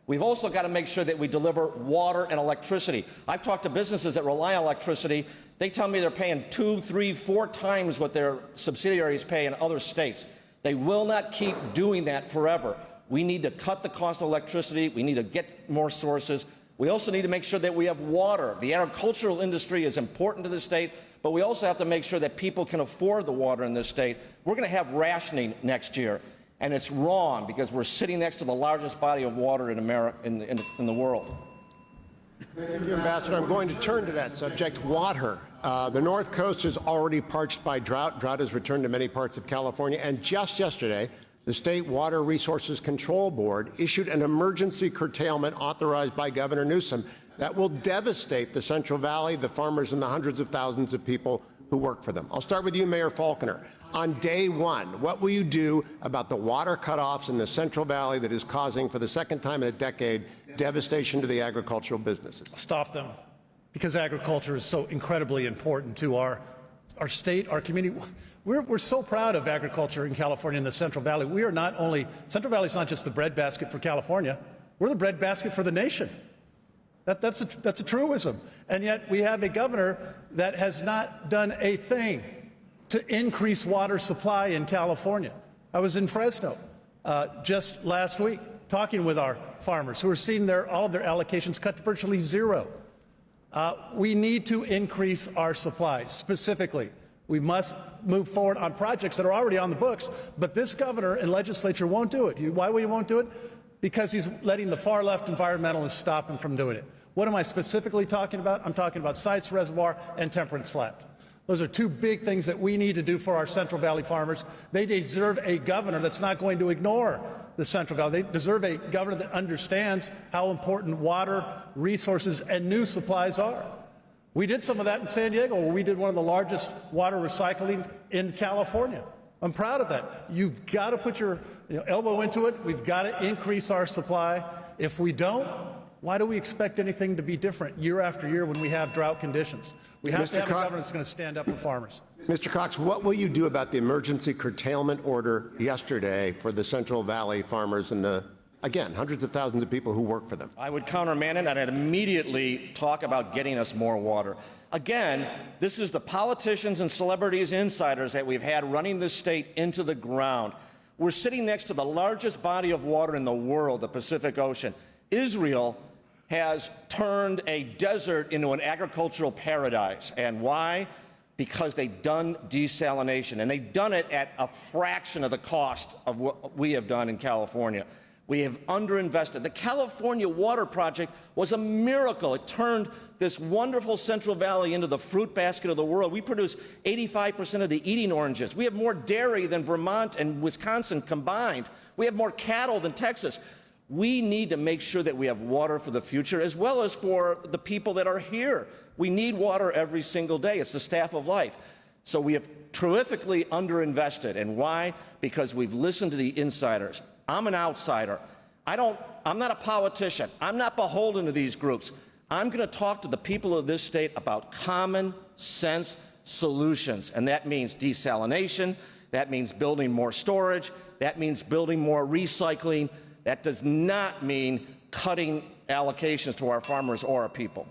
We've also got to make sure that we deliver water and electricity. I've talked to businesses that rely on electricity. They tell me they're paying 2, 3, 4 times what their subsidiaries pay in other states. They will not keep doing that forever. We need to cut the cost of electricity. We need to get more sources. We also need to make sure that we have water. The agricultural industry is important to the state, but we also have to make sure that people can afford the water in this state. We're going to have rationing next year. And it's wrong because we're sitting next to the largest body of water in America, in the world. Thank you, Ambassador. I'm going to turn to that subject, water. The North Coast is already parched by drought. Drought has returned to many parts of California. And just yesterday, the State Water Resources Control Board issued an emergency curtailment authorized by Governor Newsom that will devastate the Central Valley, the farmers, and the hundreds of thousands of people who work for them. I'll start with you, Mayor Faulconer. On day one, what will you do about the water cutoffs in the Central Valley that is causing, for the second time in a decade, devastation to the agricultural businesses? Stop them, because agriculture is so incredibly important to our state, our community. We're so proud of agriculture in California in the Central Valley. We are not only, Central Valley is not just the breadbasket for California, we're the breadbasket for the nation. That's a truism. And yet we have a governor that has not done a thing to increase water supply in California. I was in Fresno just last week talking with our farmers who are seeing all of their allocations cut to virtually zero. We need to increase our supply. Specifically, we must move forward on projects that are already on the books, but this governor and legislature won't do it. Why he won't do it? Because he's letting the far left environmentalists stop him from doing it. What am I specifically talking about? I'm talking about Sites Reservoir and Temperance Flat. Those are two big things that we need to do for our Central Valley farmers. They deserve a governor that's not going to ignore the Central Valley. They deserve a governor that understands how important water, resources, and new supplies are. We did some of that in San Diego, where we did one of the largest water recycling in California. I'm proud of that. You've got to put your elbow into it. We've got to increase our supply. If we don't, why do we expect anything to be different year after year when we have drought conditions? We have to have a government that's going to stand up for farmers. Mr. Cox, what will you do about the emergency curtailment order yesterday for the Central Valley farmers and the, again, hundreds of thousands of people who work for them? I would countermand it, and I'd immediately talk about getting us more water. Again, this is the politicians and celebrities, insiders that we've had running this state into the ground. We're sitting next to the largest body of water in the world, the Pacific Ocean. Israel has turned a desert into an agricultural paradise. And why? Because they've done desalination, and they've done it at a fraction of the cost of what we have done in California. We have underinvested. The California Water Project was a miracle. It turned this wonderful Central Valley into the fruit basket of the world. We produce 85% of the eating oranges. We have more dairy than Vermont and Wisconsin combined. We have more cattle than Texas. We need to make sure that we have water for the future, as well as for the people that are here. We need water every single day. It's the staff of life. So we have terrifically underinvested. And why? Because we've listened to the insiders. I'm an outsider. I'm not a politician. I'm not beholden to these groups. I'm going to talk to the people of this state about common sense solutions, and that means desalination, that means building more storage, that means building more recycling. That does not mean cutting allocations to our farmers or our people.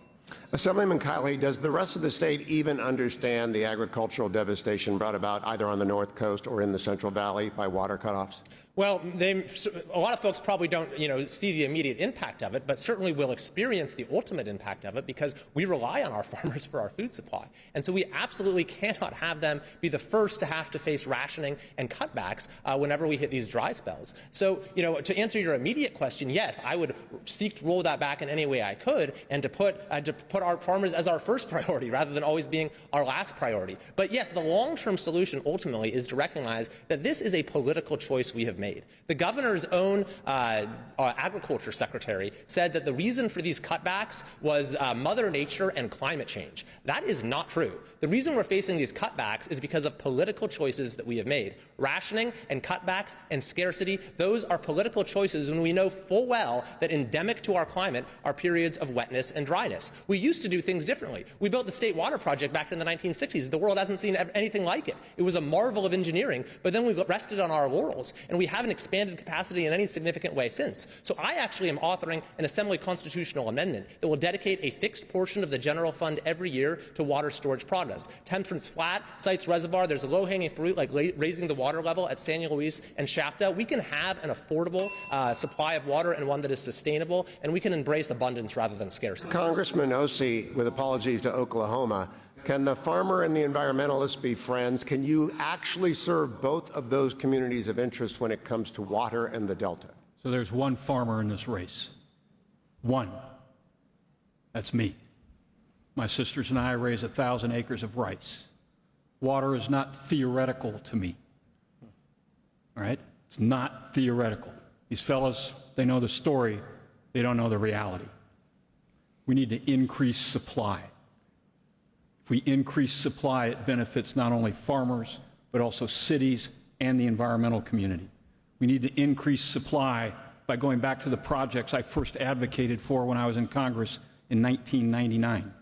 Assemblyman Kiley, does the rest of the state even understand the agricultural devastation brought about either on the North Coast or in the Central Valley by water cutoffs? Well, a lot of folks probably don't, see the immediate impact of it, but certainly will experience the ultimate impact of it because we rely on our farmers for our food supply. And so we absolutely cannot have them be the first to have to face rationing and cutbacks whenever we hit these dry spells. So, to answer your immediate question, yes, I would seek to roll that back in any way I could and to put our farmers as our first priority rather than always being our last priority. But yes, the long-term solution ultimately is to recognize that this is a political choice we have made. The governor's own agriculture secretary said that the reason for these cutbacks was Mother Nature and climate change. That is not true. The reason we're facing these cutbacks is because of political choices that we have made. Rationing and cutbacks and scarcity, those are political choices when we know full well that endemic to our climate are periods of wetness and dryness. We used to do things differently. We built the State Water Project back in the 1960s. The world hasn't seen anything like it. It was a marvel of engineering, but then we rested on our laurels, and we haven't expanded capacity in any significant way since. So I actually am authoring an Assembly constitutional amendment that will dedicate a fixed portion of the general fund every year to water storage projects. Temperance Flat, Sites Reservoir, there's a low-hanging fruit like raising the water level at San Luis and Shafta. We can have an affordable supply of water and one that is sustainable, and we can embrace abundance rather than scarcity. Congressman Ose, with apologies to Oklahoma, can the farmer and the environmentalist be friends? Can you actually serve both of those communities of interest when it comes to water and the Delta? So there's one farmer in this race. One. That's me. My sisters and I raise 1,000 acres of rice. Water is not theoretical to me. All right? It's not theoretical. These fellas, they know the story. They don't know the reality. We need to increase supply. If we increase supply, it benefits not only farmers, but also cities and the environmental community. We need to increase supply by going back to the projects I first advocated for when I was in Congress in 1999,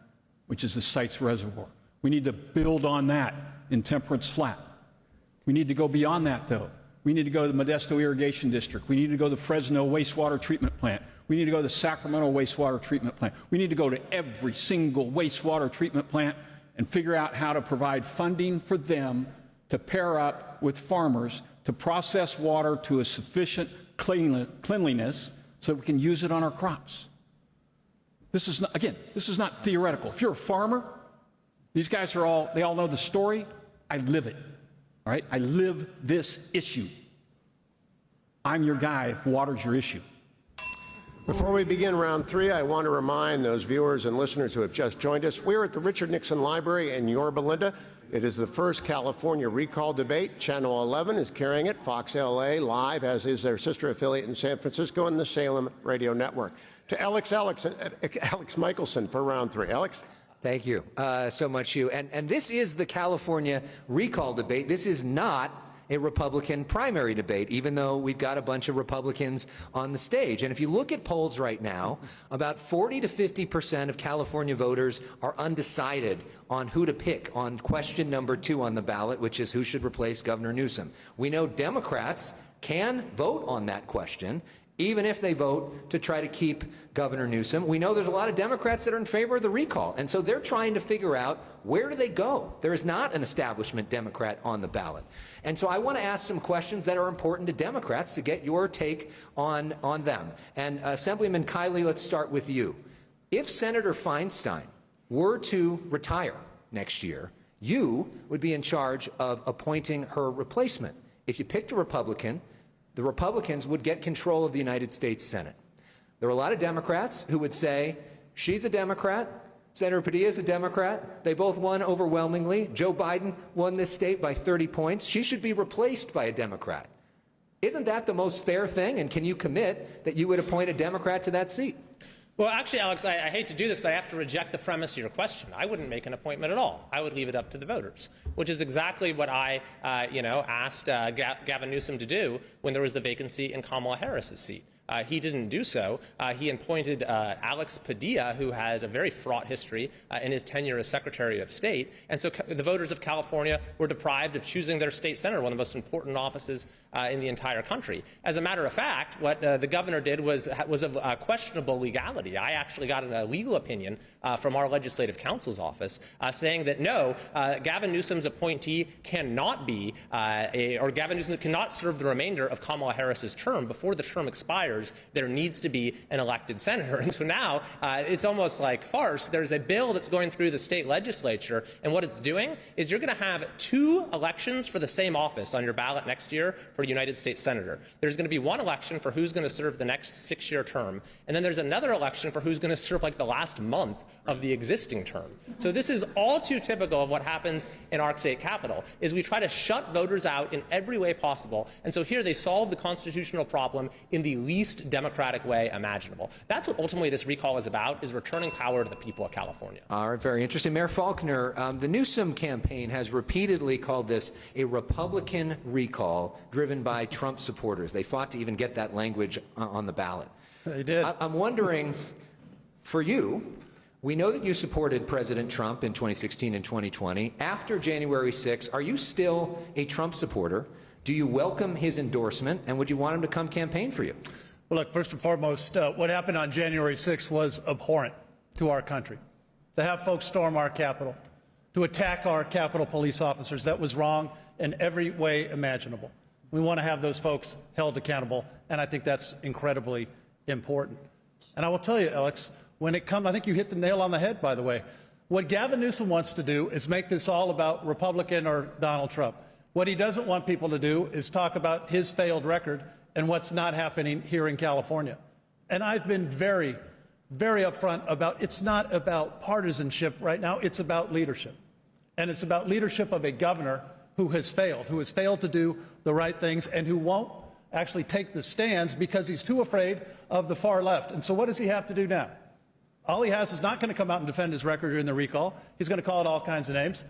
which is the Sites Reservoir. We need to build on that in Temperance Flat. We need to go beyond that, though. We need to go to the Modesto Irrigation District. We need to go to the Fresno Wastewater Treatment Plant. We need to go to the Sacramento Wastewater Treatment Plant. We need to go to every single wastewater treatment plant and figure out how to provide funding for them to pair up with farmers to process water to a sufficient cleanliness so that we can use it on our crops. This is not, again, this is not theoretical. If you're a farmer, these guys they all know the story. I live it, all right? I live this issue. I'm your guy if water's your issue. Before we begin round three, I want to remind those viewers and listeners who have just joined us, we're at the Richard Nixon Library in Yorba Linda. It is the first California recall debate. Channel 11 is carrying it, Fox LA live, as is their sister affiliate in San Francisco and the Salem Radio Network. To Alex Michaelson for round three. Alex? Thank you so much, Hugh. And this is the California recall debate. This is not a Republican primary debate, even though we've got a bunch of Republicans on the stage. And if you look at polls right now, about 40 to 50% of California voters are undecided on who to pick on question number 2 on the ballot, which is who should replace Governor Newsom. We know Democrats can vote on that question, even if they vote to try to keep Governor Newsom. We know there's a lot of Democrats that are in favor of the recall, and so they're trying to figure out where do they go. There is not an establishment Democrat on the ballot. And so I want to ask some questions that are important to Democrats to get your take on them. And Assemblyman Kiley, let's start with you. If Senator Feinstein were to retire next year, you would be in charge of appointing her replacement. If you picked a Republican, the Republicans would get control of the United States Senate. There are a lot of Democrats who would say, she's a Democrat, Senator Padilla is a Democrat, they both won overwhelmingly, Joe Biden won this state by 30 points, she should be replaced by a Democrat. Isn't that the most fair thing, and can you commit that you would appoint a Democrat to that seat? Well, actually, Alex, I hate to do this, but I have to reject the premise of your question. I wouldn't make an appointment at all. I would leave it up to the voters, which is exactly what I, asked Gavin Newsom to do when there was the vacancy in Kamala Harris's seat. He didn't do so. He appointed Alex Padilla, who had a very fraught history in his tenure as Secretary of State. And so the voters of California were deprived of choosing their state senator, one of the most important offices in the entire country. As a matter of fact, what the governor did was of questionable legality. I actually got a legal opinion from our legislative counsel's office saying that no, Gavin Newsom's appointee cannot be, or Gavin Newsom cannot serve the remainder of Kamala Harris's term. Before the term expires, there needs to be an elected senator. And so now it's almost like farce. There's a bill that's going through the state legislature, and what it's doing is you're going to have 2 elections for the same office on your ballot next year for a United States senator. There's going to be one election for who's going to serve the next 6-year term, and then there's another election for who's going to serve like the last month of the existing term. So this is all too typical of what happens in our state capitol, is we try to shut voters out in every way possible. And so here they solve the constitutional problem in the least democratic way imaginable. That's what ultimately this recall is about, is returning power to the people of California. All right, very interesting. Mayor Faulconer, the Newsom campaign has repeatedly called this a Republican recall driven by Trump supporters. They fought to even get that language on the ballot. They did. I'm wondering, for you, we know that you supported President Trump in 2016 and 2020. After January 6, are you still a Trump supporter? Do you welcome his endorsement, and would you want him to come campaign for you? Well, look, first and foremost, what happened on January 6th was abhorrent to our country. To have folks storm our Capitol, to attack our Capitol police officers, that was wrong in every way imaginable. We want to have those folks held accountable, and I think that's incredibly important. And I will tell you, Elex, when it comes, I think you hit the nail on the head, by the way. What Gavin Newsom wants to do is make this all about Republican or Donald Trump. What he doesn't want people to do is talk about his failed record and what's not happening here in California. And I've been very, very upfront about it's not about partisanship right now, it's about leadership. And it's about leadership of a governor who has failed to do the right things and who won't actually take the stands because he's too afraid of the far left. And so what does he have to do now? All he has is not going to come out and defend his record during the recall. He's going to call it all kinds of names.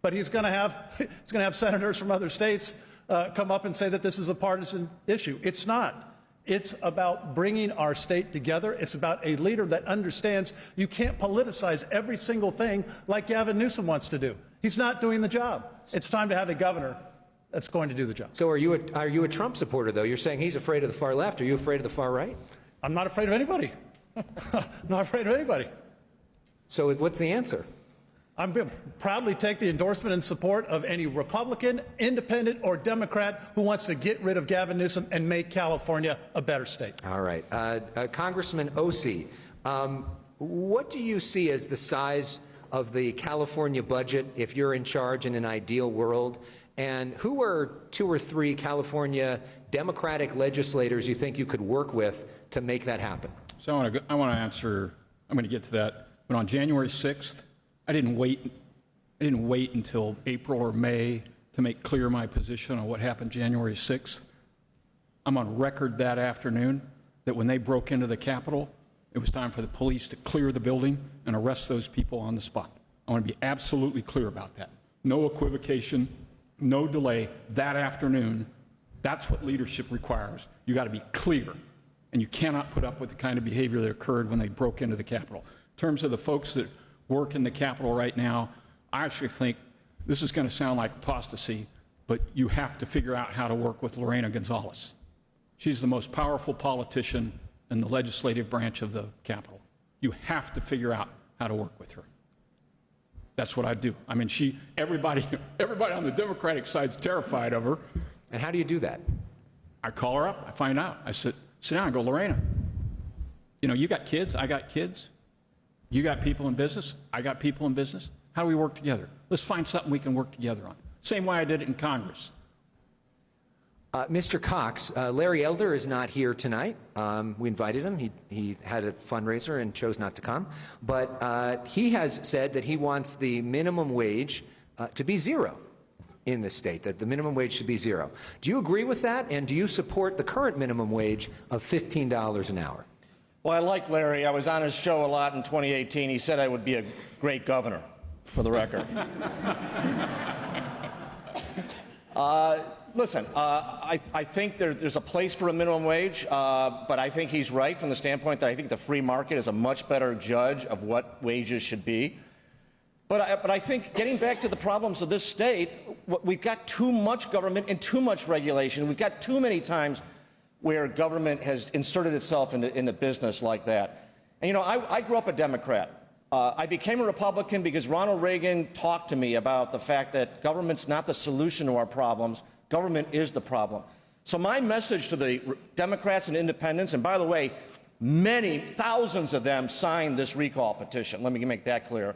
But he's going to have senators from other states come up and say that this is a partisan issue. It's not. It's about bringing our state together. It's about a leader that understands you can't politicize every single thing like Gavin Newsom wants to do. He's not doing the job. It's time to have a governor that's going to do the job. So are you a Trump supporter, though? You're saying he's afraid of the far left. Are you afraid of the far right? I'm not afraid of anybody. I'm not afraid of anybody. So what's the answer? I'm going to proudly take the endorsement and support of any Republican, Independent, or Democrat who wants to get rid of Gavin Newsom and make California a better state. All right. Congressman Ose, what do you see as the size of the California budget if you're in charge in an ideal world? And who are 2 or 3 California Democratic legislators you think you could work with to make that happen? So I want to answer, I'm going to get to that. But on January 6th, I didn't wait until April or May to make clear my position on what happened January 6th. I'm on record that afternoon that when they broke into the Capitol, it was time for the police to clear the building and arrest those people on the spot. I want to be absolutely clear about that. No equivocation, no delay. That afternoon, that's what leadership requires. You got to be clear, and you cannot put up with the kind of behavior that occurred when they broke into the Capitol. In terms of the folks that work in the Capitol right now, I actually think this is going to sound like apostasy, but you have to figure out how to work with Lorena Gonzalez. She's the most powerful politician in the legislative branch of the Capitol. You have to figure out how to work with her. That's what I do. I mean, everybody on the Democratic side is terrified of her. And how do you do that? I call her up, I find out. I sit down and go, Lorena, you got kids, I got kids. You got people in business, I got people in business. How do we work together? Let's find something we can work together on. Same way I did it in Congress. Mr. Cox, Larry Elder is not here tonight. We invited him. He had a fundraiser and chose not to come. But he has said that he wants the minimum wage to be zero in the state, that the minimum wage should be zero. Do you agree with that? And do you support the current minimum wage of $15 an hour? Well, I like Larry. I was on his show a lot in 2018. He said I would be a great governor, for the record. listen, I think there's a place for a minimum wage, but I think he's right from the standpoint that I think the free market is a much better judge of what wages should be. But I think getting back to the problems of this state, we've got too much government and too much regulation. We've got too many times where government has inserted itself into business like that. And, you know, I grew up a Democrat. I became a Republican because Ronald Reagan talked to me about the fact that government's not the solution to our problems. Government is the problem. So my message to the Democrats and independents, and by the way, thousands of them signed this recall petition. Let me make that clear.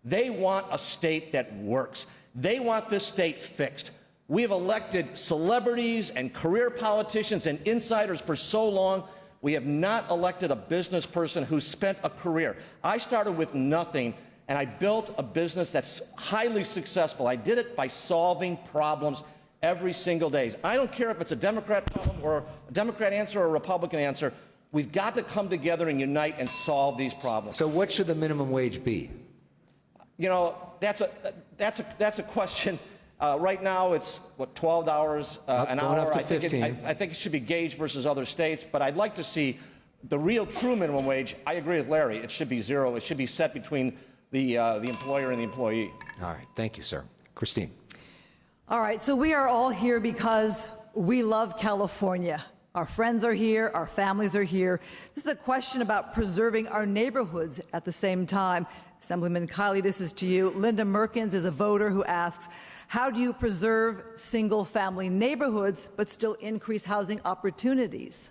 They want a state that works. They want this state fixed. We have elected celebrities and career politicians and insiders for so long. We have not elected a business person who spent a career. I started with nothing, and I built a business that's highly successful. I did it by solving problems every single day. I don't care if it's a Democrat problem or a Democrat answer or a Republican answer. We've got to come together and unite and solve these problems. So what should the minimum wage be? You know, that's a question. Right now, it's what, $12 an hour. Up to 15. I think it should be gauged versus other states. But I'd like to see the real, true minimum wage. I agree with Larry. It should be zero. It should be set between the employer and the employee. All right. Thank you, sir. Christine. All right, so we are all here because we love California. Our friends are here, our families are here. This is a question about preserving our neighborhoods at the same time. Assemblyman Kiley, this is to you. Linda Merkins is a voter who asks, how do you preserve single-family neighborhoods but still increase housing opportunities?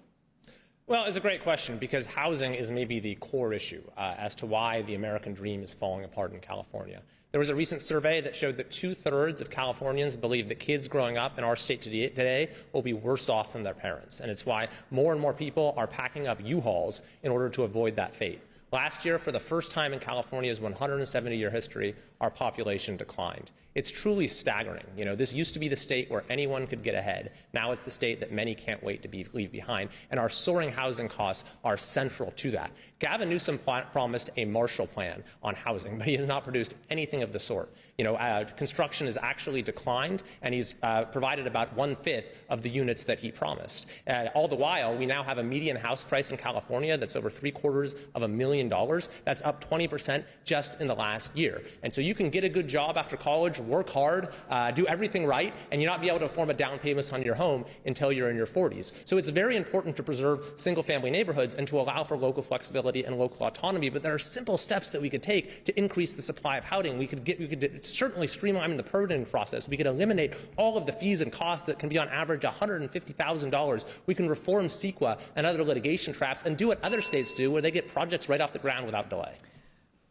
Well, it's a great question because housing is maybe the core issue as to why the American dream is falling apart in California. There was a recent survey that showed that 2/3 of Californians believe that kids growing up in our state today will be worse off than their parents. And it's why more and more people are packing up U-Hauls in order to avoid that fate. Last year, for the first time in California's 170-year history, our population declined. It's truly staggering. You know, this used to be the state where anyone could get ahead. Now it's the state that many can't wait to leave behind. And our soaring housing costs are central to that. Gavin Newsom promised a Marshall Plan on housing, but he has not produced anything of the sort. You know, construction has actually declined, and he's provided about 1/5 of the units that he promised. All the while, we now have a median house price in California that's over $750,000. That's up 20% just in the last year. And so you can get a good job after college, work hard, do everything right, and you not be able to afford a down payment on your home until you're in your 40s. So it's very important to preserve single-family neighborhoods and to allow for local flexibility and local autonomy. But there are simple steps that we could take to increase the supply of housing. We could certainly streamline the permitting process. We could eliminate all of the fees and costs that can be on average $150,000. We can reform CEQA and other litigation traps and do what other states do, where they get projects right off the ground without delay.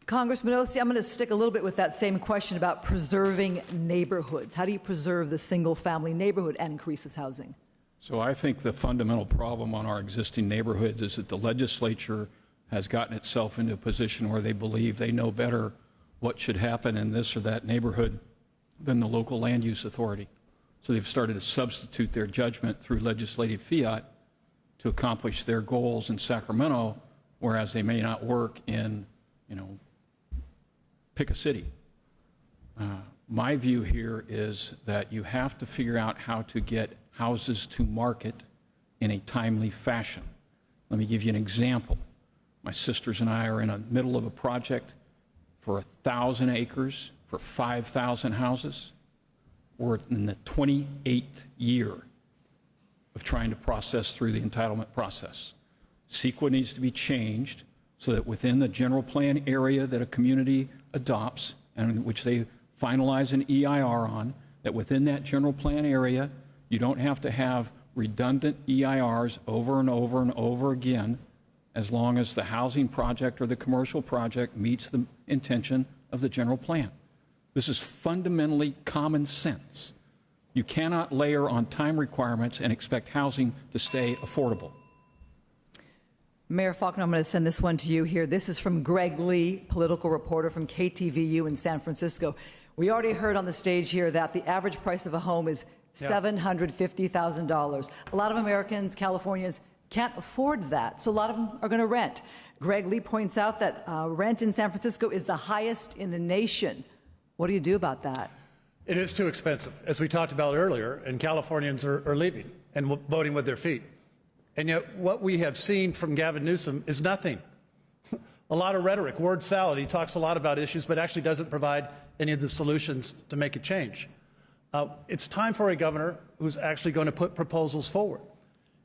Congressman Ose, I'm going to stick a little bit with that same question about preserving neighborhoods. How do you preserve the single-family neighborhood and increases housing? So I think the fundamental problem on our existing neighborhoods is that the legislature has gotten itself into a position where they believe they know better what should happen in this or that neighborhood than the local land use authority. So they've started to substitute their judgment through legislative fiat to accomplish their goals in Sacramento, whereas they may not work in, you know, pick a city. My view here is that you have to figure out how to get houses to market in a timely fashion. Let me give you an example. My sisters and I are in the middle of a project for 1,000 acres for 5,000 houses. We're in the 28th year of trying to process through the entitlement process. CEQA needs to be changed so that within the general plan area that a community adopts and which they finalize an EIR on, that within that general plan area, you don't have to have redundant EIRs over and over and over again, as long as the housing project or the commercial project meets the intention of the general plan. This is fundamentally common sense. You cannot layer on time requirements and expect housing to stay affordable. Mayor Faulconer, I'm going to send this one to you here. This is from Greg Lee, political reporter from KTVU in San Francisco. We already heard on the stage here that the average price of a home is $750,000. A lot of Americans, Californians, can't afford that, so a lot of them are going to rent. Greg Lee points out that rent in San Francisco is the highest in the nation. What do you do about that? It is too expensive, as we talked about earlier, and Californians are leaving and voting with their feet. And yet what we have seen from Gavin Newsom is nothing. A lot of rhetoric, word salad. He talks a lot about issues, but actually doesn't provide any of the solutions to make a change. It's time for a governor who's actually going to put proposals forward.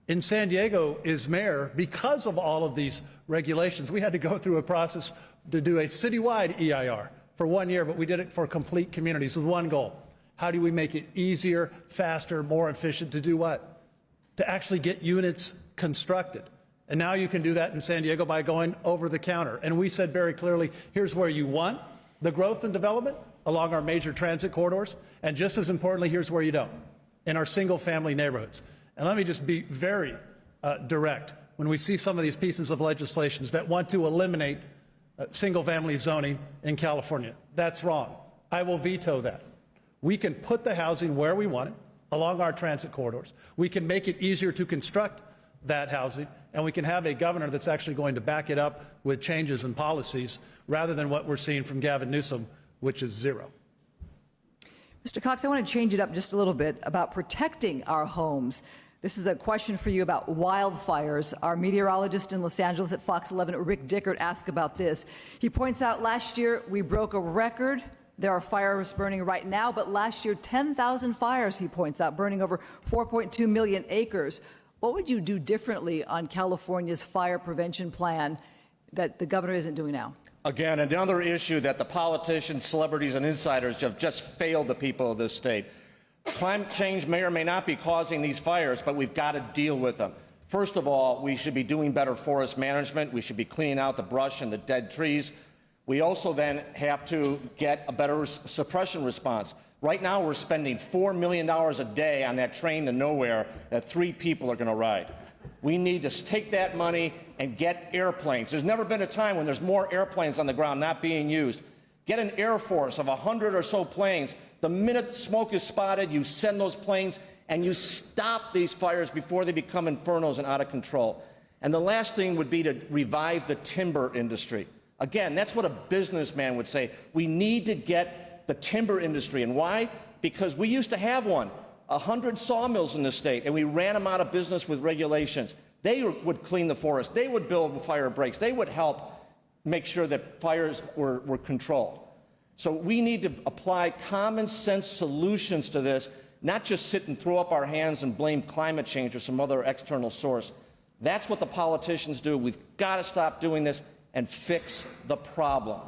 In San Diego, as mayor, because of all of these regulations, we had to go through a process to do a citywide EIR for 1 year, but we did it for complete communities with one goal. How do we make it easier, faster, more efficient to do what? To actually get units constructed. And now you can do that in San Diego by going over the counter. And we said very clearly, here's where you want the growth and development along our major transit corridors. And just as importantly, here's where you don't, in our single family neighborhoods. And let me just be very direct. When we see some of these pieces of legislation that want to eliminate single family zoning in California, that's wrong. I will veto that. We can put the housing where we want it, along our transit corridors. We can make it easier to construct that housing, and we can have a governor that's actually going to back it up with changes in policies rather than what we're seeing from Gavin Newsom, which is zero. Mr. Cox, I want to change it up just a little bit about protecting our homes. This is a question for you about wildfires. Our meteorologist in Los Angeles at Fox 11, Rick Dickert, asked about this. He points out last year we broke a record. There are fires burning right now, but last year 10,000 fires, he points out, burning over 4.2 million acres. What would you do differently on California's fire prevention plan that the governor isn't doing now? Again, another issue that the politicians, celebrities, and insiders have just failed the people of this state. Climate change may or may not be causing these fires, but we've got to deal with them. First of all, we should be doing better forest management. We should be cleaning out the brush and the dead trees. We also then have to get a better suppression response. Right now, we're spending $4 million a day on that train to nowhere that 3 people are going to ride. We need to take that money and get airplanes. There's never been a time when there's more airplanes on the ground not being used. Get an air force of 100 or so planes. The minute smoke is spotted, you send those planes and you stop these fires before they become infernos and out of control. And the last thing would be to revive the timber industry. Again, that's what a businessman would say. We need to get the timber industry. And why? Because we used to have 100 sawmills in the state, and we ran them out of business with regulations. They would clean the forest. They would build fire breaks. They would help make sure that fires were controlled. So we need to apply common sense solutions to this, not just sit and throw up our hands and blame climate change or some other external source. That's what the politicians do. We've got to stop doing this and fix the problem.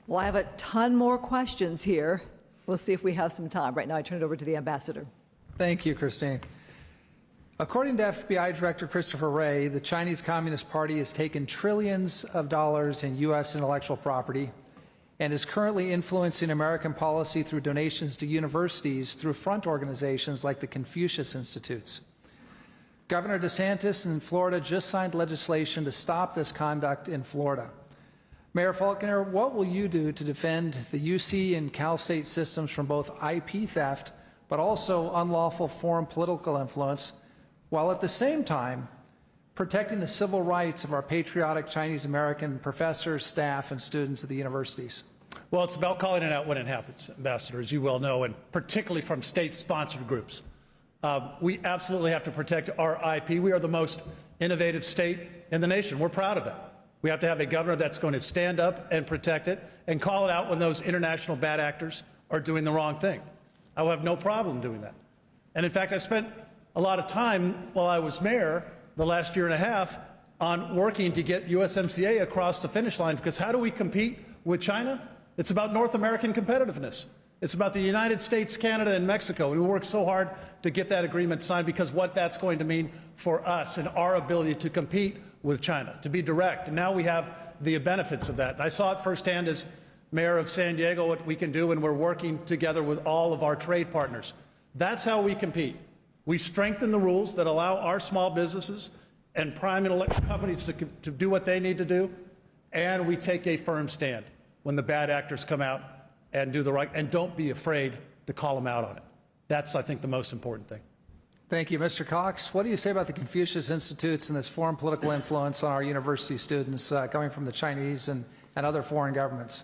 Well, I have a ton more questions here. We'll see if we have some time. Right now, I turn it over to the ambassador. Thank you, Christine. According to FBI Director Christopher Wray, the Chinese Communist Party has taken trillions of dollars in U.S. intellectual property and is currently influencing American policy through donations to universities through front organizations like the Confucius Institutes. Governor DeSantis in Florida just signed legislation to stop this conduct in Florida. Mayor Faulconer, what will you do to defend the UC and Cal State systems from both IP theft but also unlawful foreign political influence, while at the same time protecting the civil rights of our patriotic Chinese-American professors, staff, and students at the universities? Well, it's about calling it out when it happens, Ambassador, as you well know, and particularly from state-sponsored groups. We absolutely have to protect our IP. We are the most innovative state in the nation. We're proud of that. We have to have a governor that's going to stand up and protect it and call it out when those international bad actors are doing the wrong thing. I will have no problem doing that. And in fact, I spent a lot of time while I was mayor the last year and a half on working to get USMCA across the finish line, because how do we compete with China? It's about North American competitiveness. It's about the United States, Canada, and Mexico. We worked so hard to get that agreement signed because what that's going to mean for us and our ability to compete with China, to be direct. And now we have the benefits of that. And I saw it firsthand as mayor of San Diego, what we can do, and we're working together with all of our trade partners. That's how we compete. We strengthen the rules that allow our small businesses and prime companies to do what they need to do, and we take a firm stand when the bad actors come out and do the right, and don't be afraid to call them out on it. That's, I think, the most important thing. Thank you. Mr. Cox, what do you say about the Confucius Institutes and this foreign political influence on our university students coming from the Chinese and other foreign governments?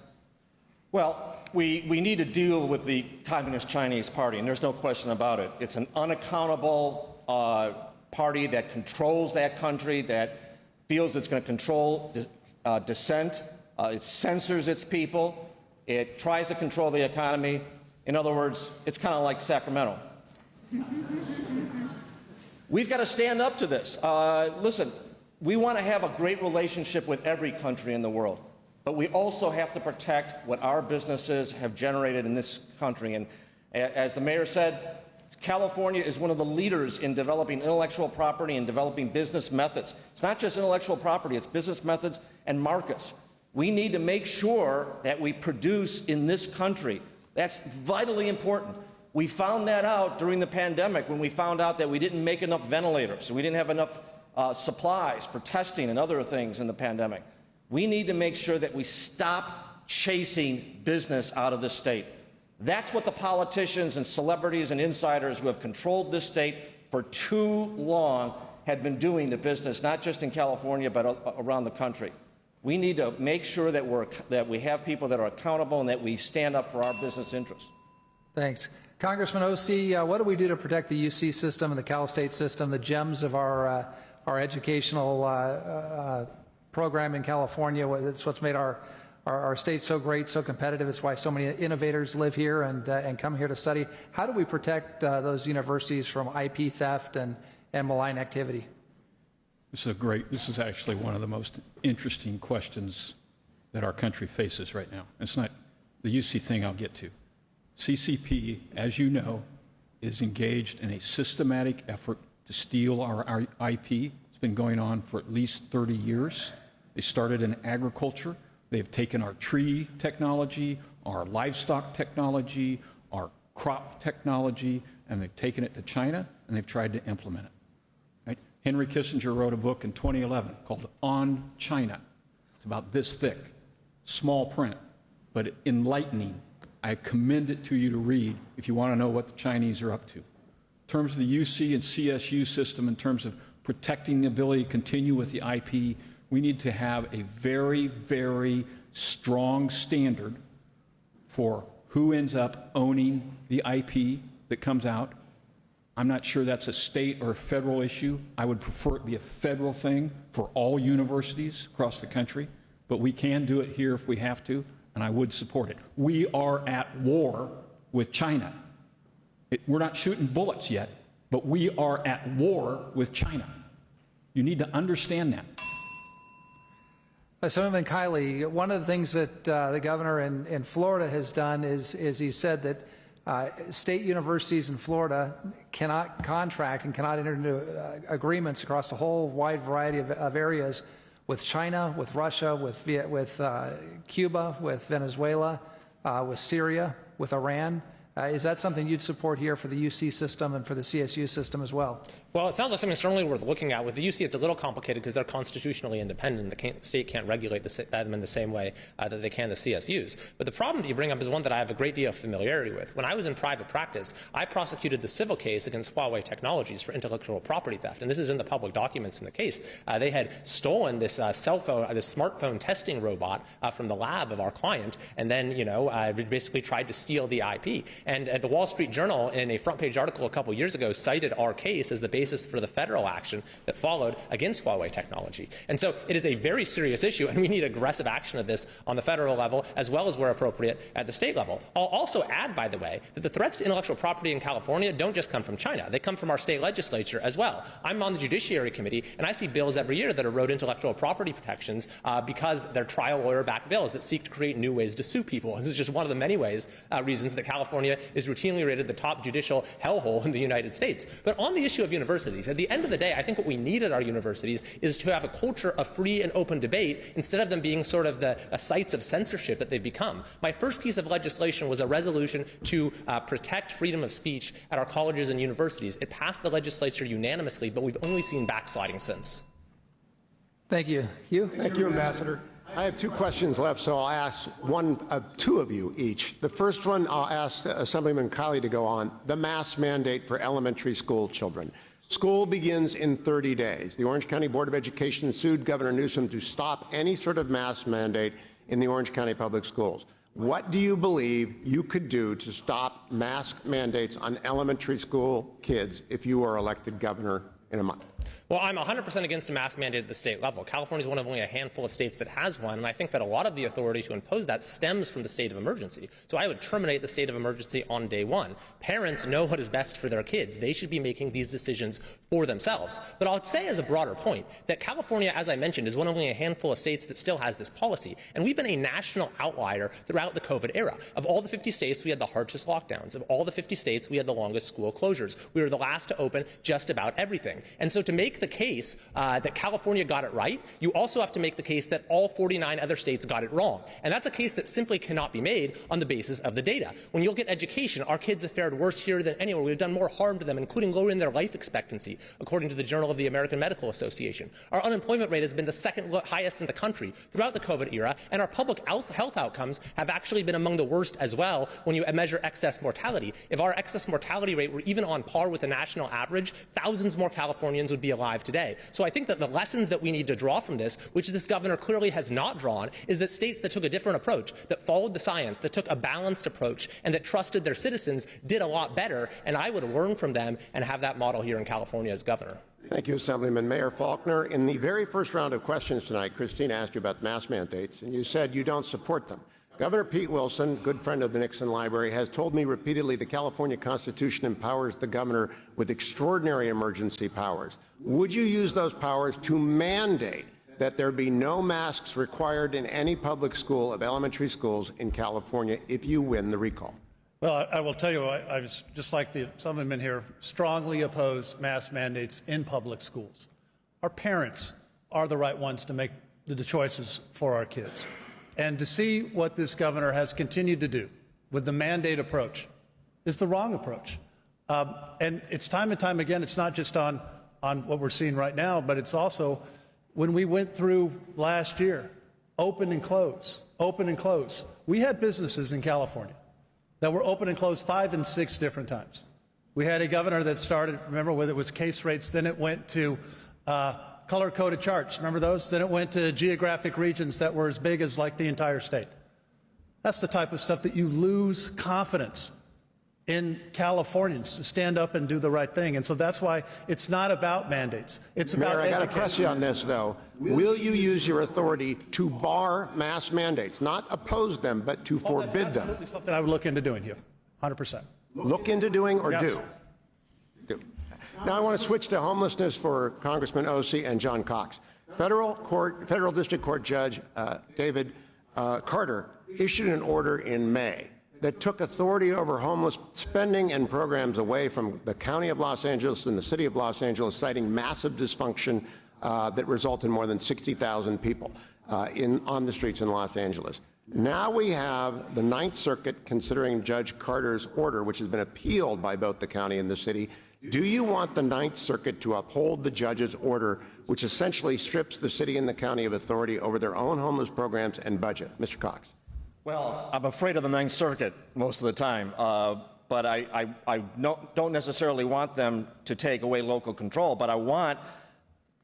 Well, We need to deal with the Communist Chinese Party, and there's no question about it. It's an unaccountable party that controls that country, that feels it's going to control dissent. It censors its people. It tries to control the economy. In other words, it's kind of like Sacramento. We've got to stand up to this. Listen, we want to have a great relationship with every country in the world, but we also have to protect what our businesses have generated in this country. And as the mayor said, California is one of the leaders in developing intellectual property and developing business methods. It's not just intellectual property, it's business methods and markets. We need to make sure that we produce in this country. That's vitally important. We found that out during the pandemic when we found out that we didn't make enough ventilators, and we didn't have enough supplies for testing and other things in the pandemic. We need to make sure that we stop chasing business out of the state. That's what the politicians and celebrities and insiders who have controlled this state for too long had been doing to business, not just in California, but around the country. We need to make sure that we have people that are accountable and that we stand up for our business interests. Thanks. Congressman Ose, what do we do to protect the UC system and the Cal State system, the gems of our educational program in California? It's what's made our state so great, so competitive. It's why so many innovators live here and come here to study. How do we protect those universities from IP theft and malign activity? This is actually one of the most interesting questions that our country faces right now. It's not the UC thing I'll get to. CCP, as you know, is engaged in a systematic effort to steal our IP. It's been going on for at least 30 years. They started in agriculture. They've taken our tree technology, our livestock technology, our crop technology, and they've taken it to China, and they've tried to implement it. Right? Henry Kissinger wrote a book in 2011 called On China. It's about this thick, small print, but enlightening. I commend it to you to read if you want to know what the Chinese are up to. In terms of the UC and CSU system, in terms of protecting the ability to continue with the IP, we need to have a very, very strong standard for who ends up owning the IP that comes out. I'm not sure that's a state or a federal issue. I would prefer it be a federal thing for all universities across the country, but we can do it here if we have to, and I would support it. We are at war with China. We're not shooting bullets yet, but we are at war with China. You need to understand that. Assemblyman Kiley, one of the things that the governor in Florida has done is he said that state universities in Florida cannot contract and cannot enter into agreements across a whole wide variety of areas with China, with Russia, with Cuba, with Venezuela, with Syria, with Iran. Is that something you'd support here for the UC system and for the CSU system as well? Well, it sounds like something certainly worth looking at. With the UC, it's a little complicated because they're constitutionally independent. The state can't regulate them in the same way that they can the CSUs. But the problem that you bring up is one that I have a great deal of familiarity with. When I was in private practice, I prosecuted the civil case against Huawei Technologies for intellectual property theft. And this is in the public documents in the case. They had stolen this this smartphone testing robot from the lab of our client, and then, basically tried to steal the IP. And the Wall Street Journal, in a front-page article a couple years ago, cited our case as the basis for the federal action that followed against Huawei Technology. And so it is a very serious issue, and we need aggressive action of this on the federal level as well as where appropriate at the state level. I'll also add, by the way, that the threats to intellectual property in California don't just come from China. They come from our state legislature as well. I'm on the Judiciary Committee, and I see bills every year that erode intellectual property protections because they're trial lawyer-backed bills that seek to create new ways to sue people. This is just one of the many reasons that California is routinely rated the top judicial hellhole in the United States. But on the issue of universities, at the end of the day, I think what we need at our universities is to have a culture of free and open debate instead of them being sort of the sites of censorship that they've become. My first piece of legislation was a resolution to protect freedom of speech at our colleges and universities. It passed the legislature unanimously, but we've only seen backsliding since. Thank you. Hugh? Thank you, Ambassador. I have two questions left, so I'll ask two of you each. The first one, I'll ask Assemblyman Kiley to go on, the mask mandate for elementary school children. School begins in 30 days. The Orange County Board of Education sued Governor Newsom to stop any sort of mask mandate in the Orange County Public Schools. What do you believe you could do to stop mask mandates on elementary school kids if you are elected governor in a month? Well, I'm 100% against a mask mandate at the state level. California is one of only a handful of states that has one, and I think that a lot of the authority to impose that stems from the state of emergency. So I would terminate the state of emergency on day one. Parents know what is best for their kids. They should be making these decisions for themselves. But I'll say as a broader point that California, as I mentioned, is one of only a handful of states that still has this policy. And we've been a national outlier throughout the COVID era. Of all the 50 states, we had the harshest lockdowns. Of all the 50 states, we had the longest school closures. We were the last to open just about everything. And so to make the case that California got it right, you also have to make the case that all 49 other states got it wrong. And that's a case that simply cannot be made on the basis of the data. When you look at education, our kids have fared worse here than anywhere. We've done more harm to them, including lowering their life expectancy, according to the Journal of the American Medical Association. Our unemployment rate has been the second highest in the country throughout the COVID era, and our public health outcomes have actually been among the worst as well when you measure excess mortality. If our excess mortality rate were even on par with the national average, thousands more Californians would be alive today. So I think that the lessons that we need to draw from this, which this governor clearly has not drawn, is that states that took a different approach, that followed the science, that took a balanced approach, and that trusted their citizens did a lot better, and I would learn from them and have that model here in California as governor. Thank you, Assemblyman. Mayor Faulconer, in the very first round of questions tonight, Christine asked you about mask mandates, and you said you don't support them. Governor Pete Wilson, good friend of the Nixon Library, has told me repeatedly the California Constitution empowers the governor with extraordinary emergency powers. Would you use those powers to mandate that there be no masks required in any public school of elementary schools in California if you win the recall? Well, I will tell you, I was just like the Assemblyman here, strongly oppose mask mandates in public schools. Our parents are the right ones to make the choices for our kids. And to see what this governor has continued to do with the mandate approach is the wrong approach. And it's time and time again, it's not just on what we're seeing right now, but it's also when we went through last year, open and close, open and close. We had businesses in California that were open and closed 5 and 6 different times. We had a governor that started, remember, whether it was case rates, then it went to color-coded charts. Remember those? Then it went to geographic regions that were as big as like the entire state. That's the type of stuff that you lose confidence in Californians to stand up and do the right thing. And so that's why it's not about mandates. It's about Mayor, I got to education. press you on this, though. Will you use your authority to bar mass mandates, not oppose them, but to forbid That's them? absolutely something I would look into doing here, 100%. Look into doing or Yes. do? Now I want to switch to homelessness for Congressman Ose and John Cox. Federal District Court Judge David Carter issued an order in May that took authority over homeless spending and programs away from the County of Los Angeles and the City of Los Angeles, citing massive dysfunction that resulted in more than 60,000 people on the streets in Los Angeles. Now we have the Ninth Circuit considering Judge Carter's order, which has been appealed by both the county and the city. Do you want the Ninth Circuit to uphold the judge's order, which essentially strips the city and the county of authority over their own homeless programs and budget? Mr. Cox. Well, I'm afraid of the Ninth Circuit most of the time, but I don't necessarily want them to take away local control, but I want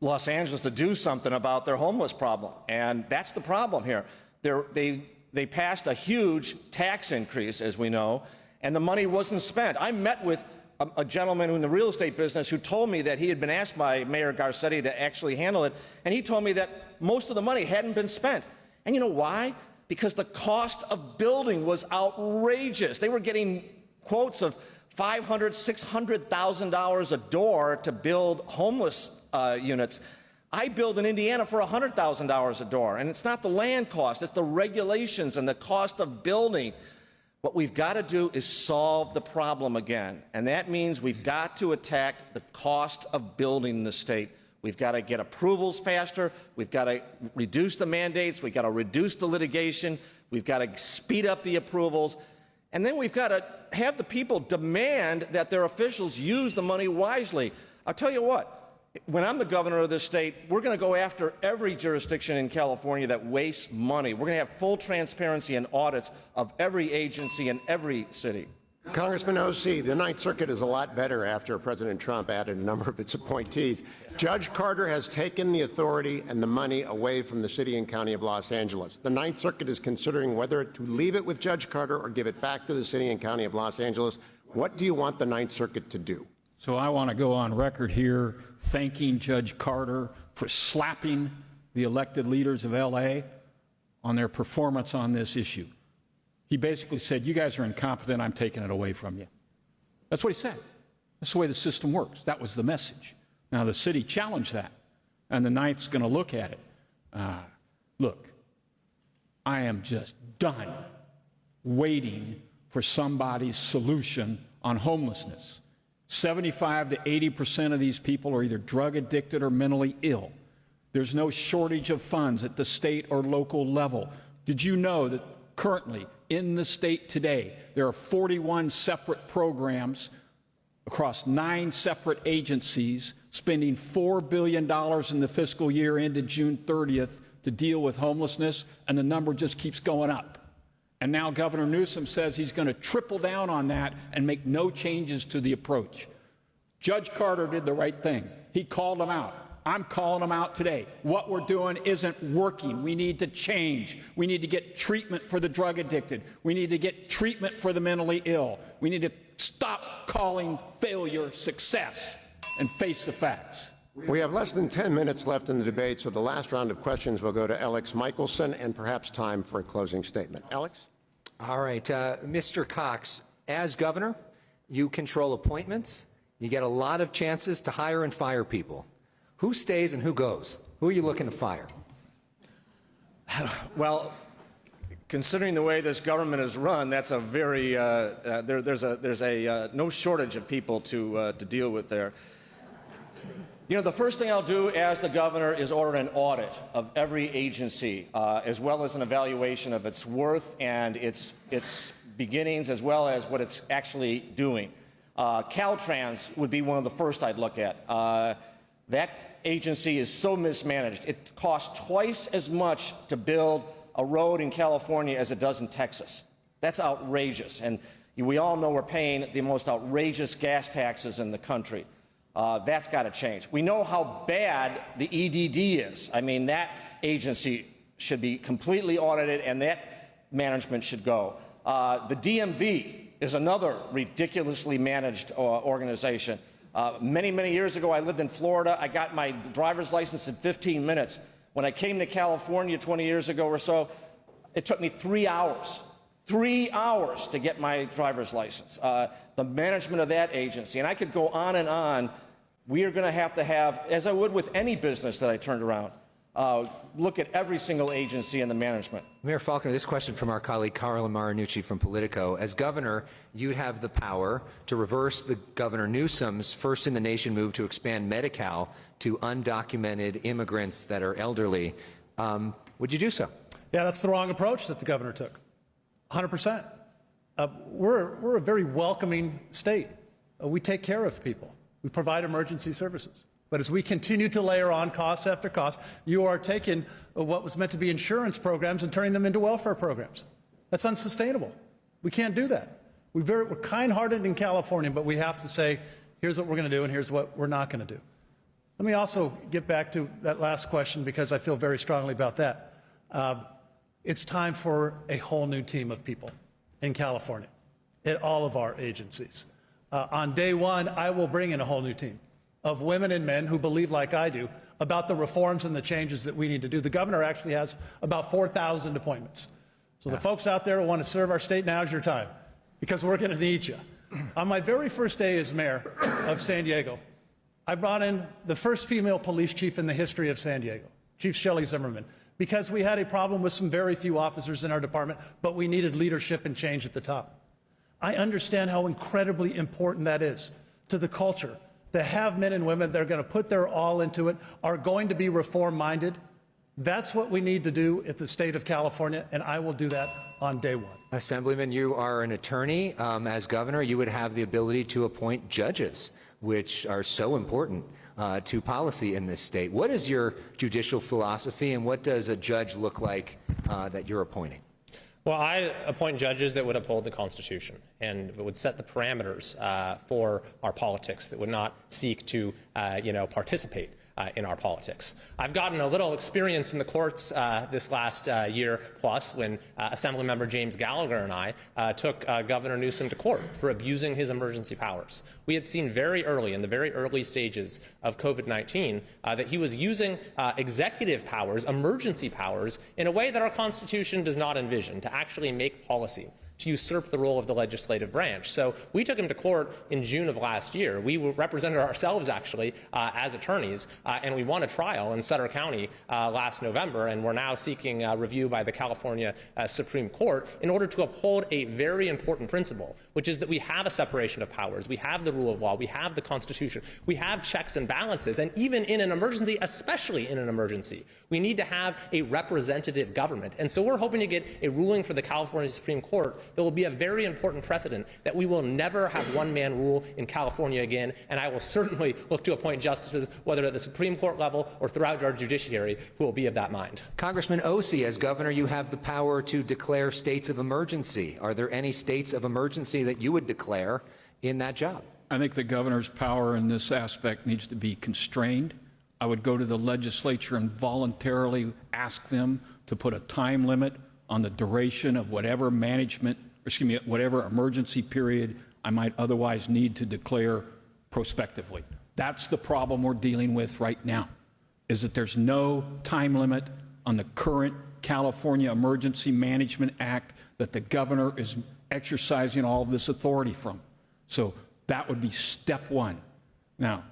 Los Angeles to do something about their homeless problem, and that's the problem here. They passed a huge tax increase, as we know, and the money wasn't spent. I met with a gentleman in the real estate business who told me that he had been asked by Mayor Garcetti to actually handle it, and he told me that most of the money hadn't been spent. And you know why? Because the cost of building was outrageous. They were getting quotes of $500,000, $600,000 a door to build homeless units. I build in Indiana for $100,000 a door, and it's not the land cost, it's the regulations and the cost of building. What we've got to do is solve the problem again, and that means we've got to attack the cost of building in the state. We've got to get approvals faster. We've got to reduce the mandates. We've got to reduce the litigation. We've got to speed up the approvals. And then we've got to have the people demand that their officials use the money wisely. I'll tell you what, when I'm the governor of this state, we're going to go after every jurisdiction in California that wastes money. We're going to have full transparency and audits of every agency in every city. Congressman Ose, the Ninth Circuit is a lot better after President Trump added a number of its appointees. Judge Carter has taken the authority and the money away from the city and county of Los Angeles. The Ninth Circuit is considering whether to leave it with Judge Carter or give it back to the city and county of Los Angeles. What do you want the Ninth Circuit to do? So I want to go on record here thanking Judge Carter for slapping the elected leaders of L.A. on their performance on this issue. He basically said, you guys are incompetent, I'm taking it away from you. That's what he said. That's the way the system works. That was the message. Now, the city challenged that, and the Ninth's going to look at it. Look, I am just done waiting for somebody's solution on homelessness. 75 to 80% of these people are either drug addicted or mentally ill. There's no shortage of funds at the state or local level. Did you know that currently in the state today, there are 41 separate programs across 9 separate agencies spending $4 billion in the fiscal year ended June 30th to deal with homelessness, and the number just keeps going up. And now Governor Newsom says he's going to triple down on that and make no changes to the approach. Judge Carter did the right thing. He called them out. I'm calling them out today. What we're doing isn't working. We need to change. We need to get treatment for the drug addicted. We need to get treatment for the mentally ill. We need to stop calling failure success and face the facts. We have less than 10 minutes left in the debate, so the last round of questions will go to Elex Michaelson and perhaps time for a closing statement. Elex? All right, Mr. Cox, as governor, you control appointments. You get a lot of chances to hire and fire people. Who stays and who goes? Who are you looking to fire? Well, considering the way this government is run, that's a very there's no shortage of people to deal with there. You know, the first thing I'll do as the governor is order an audit of every agency, as well as an evaluation of its worth and its beginnings, as well as what it's actually doing. Caltrans would be one of the first I'd look at. That agency is so mismanaged. It costs twice as much to build a road in California as it does in Texas. That's outrageous. And we all know we're paying the most outrageous gas taxes in the country. That's got to change. We know how bad the EDD is. I mean, that agency should be completely audited, and that management should go. The DMV is another ridiculously managed organization. Many years ago, I lived in Florida. I got my driver's license in 15 minutes. When I came to California 20 years ago or so, it took me 3 hours. 3 hours to get my driver's license. The management of that agency, and I could go on and on. We are going to have, as I would with any business that I turned around, look at every single agency and the management. Mayor Faulconer, this question from our colleague Carla Marinucci from Politico. As governor, you'd have the power to reverse the Governor Newsom's first-in-the-nation move to expand Medi-Cal to undocumented immigrants that are elderly. Would you do so? Yeah, that's the wrong approach that the governor took. 100%. We're a very welcoming state. We take care of people. We provide emergency services. But as we continue to layer on cost after cost, you are taking what was meant to be insurance programs and turning them into welfare programs. That's unsustainable. We can't do that. We're kind-hearted in California, but we have to say, here's what we're going to do and here's what we're not going to do. Let me also get back to that last question because I feel very strongly about that. It's time for a whole new team of people in California at all of our agencies. On day one, I will bring in a whole new team of women and men who believe like I do about the reforms and the changes that we need to do. The governor actually has about 4,000 appointments. So the folks out there who want to serve our state, now's your time because we're going to need you. On my very first day as mayor of San Diego, I brought in the first female police chief in the history of San Diego, Chief Shelley Zimmerman, because we had a problem with some very few officers in our department, but we needed leadership and change at the top. I understand how incredibly important that is to the culture, to have men and women that are going to put their all into it, are going to be reform-minded. That's what we need to do at the state of California, and I will do that on day one. Assemblyman, you are an attorney. As governor, you would have the ability to appoint judges, which are so important to policy in this state. What is your judicial philosophy, and what does a judge look like that you're appointing? Well, I appoint judges that would uphold the Constitution and would set the parameters for our politics, that would not seek to, participate in our politics. I've gotten a little experience in the courts this last year plus when Assemblymember James Gallagher and I took Governor Newsom to court for abusing his emergency powers. We had seen very early, in the very early stages of COVID-19, that he was using executive powers, emergency powers, in a way that our Constitution does not envision, to actually make policy, to usurp the role of the legislative branch. So we took him to court in June of last year. We represented ourselves, actually, as attorneys, and we won a trial in Sutter County last November, and we're now seeking review by the California Supreme Court in order to uphold a very important principle, which is that we have a separation of powers, we have the rule of law, we have the Constitution, we have checks and balances, and even in an emergency, especially in an emergency, we need to have a representative government. And so we're hoping to get a ruling for the California Supreme Court that will be a very important precedent, that we will never have one-man rule in California again, and I will certainly look to appoint justices, whether at the Supreme Court level or throughout our judiciary, who will be of that mind. Congressman Ose, as governor, you have the power to declare states of emergency. Are there any states of emergency that you would declare in that job? I think the governor's power in this aspect needs to be constrained. I would go to the legislature and voluntarily ask them to put a time limit on the duration of whatever whatever emergency period I might otherwise need to declare prospectively. That's the problem we're dealing with right now, is that there's no time limit on the current California Emergency Management Act that the governor is exercising all of this authority from. So that would be step one. Now,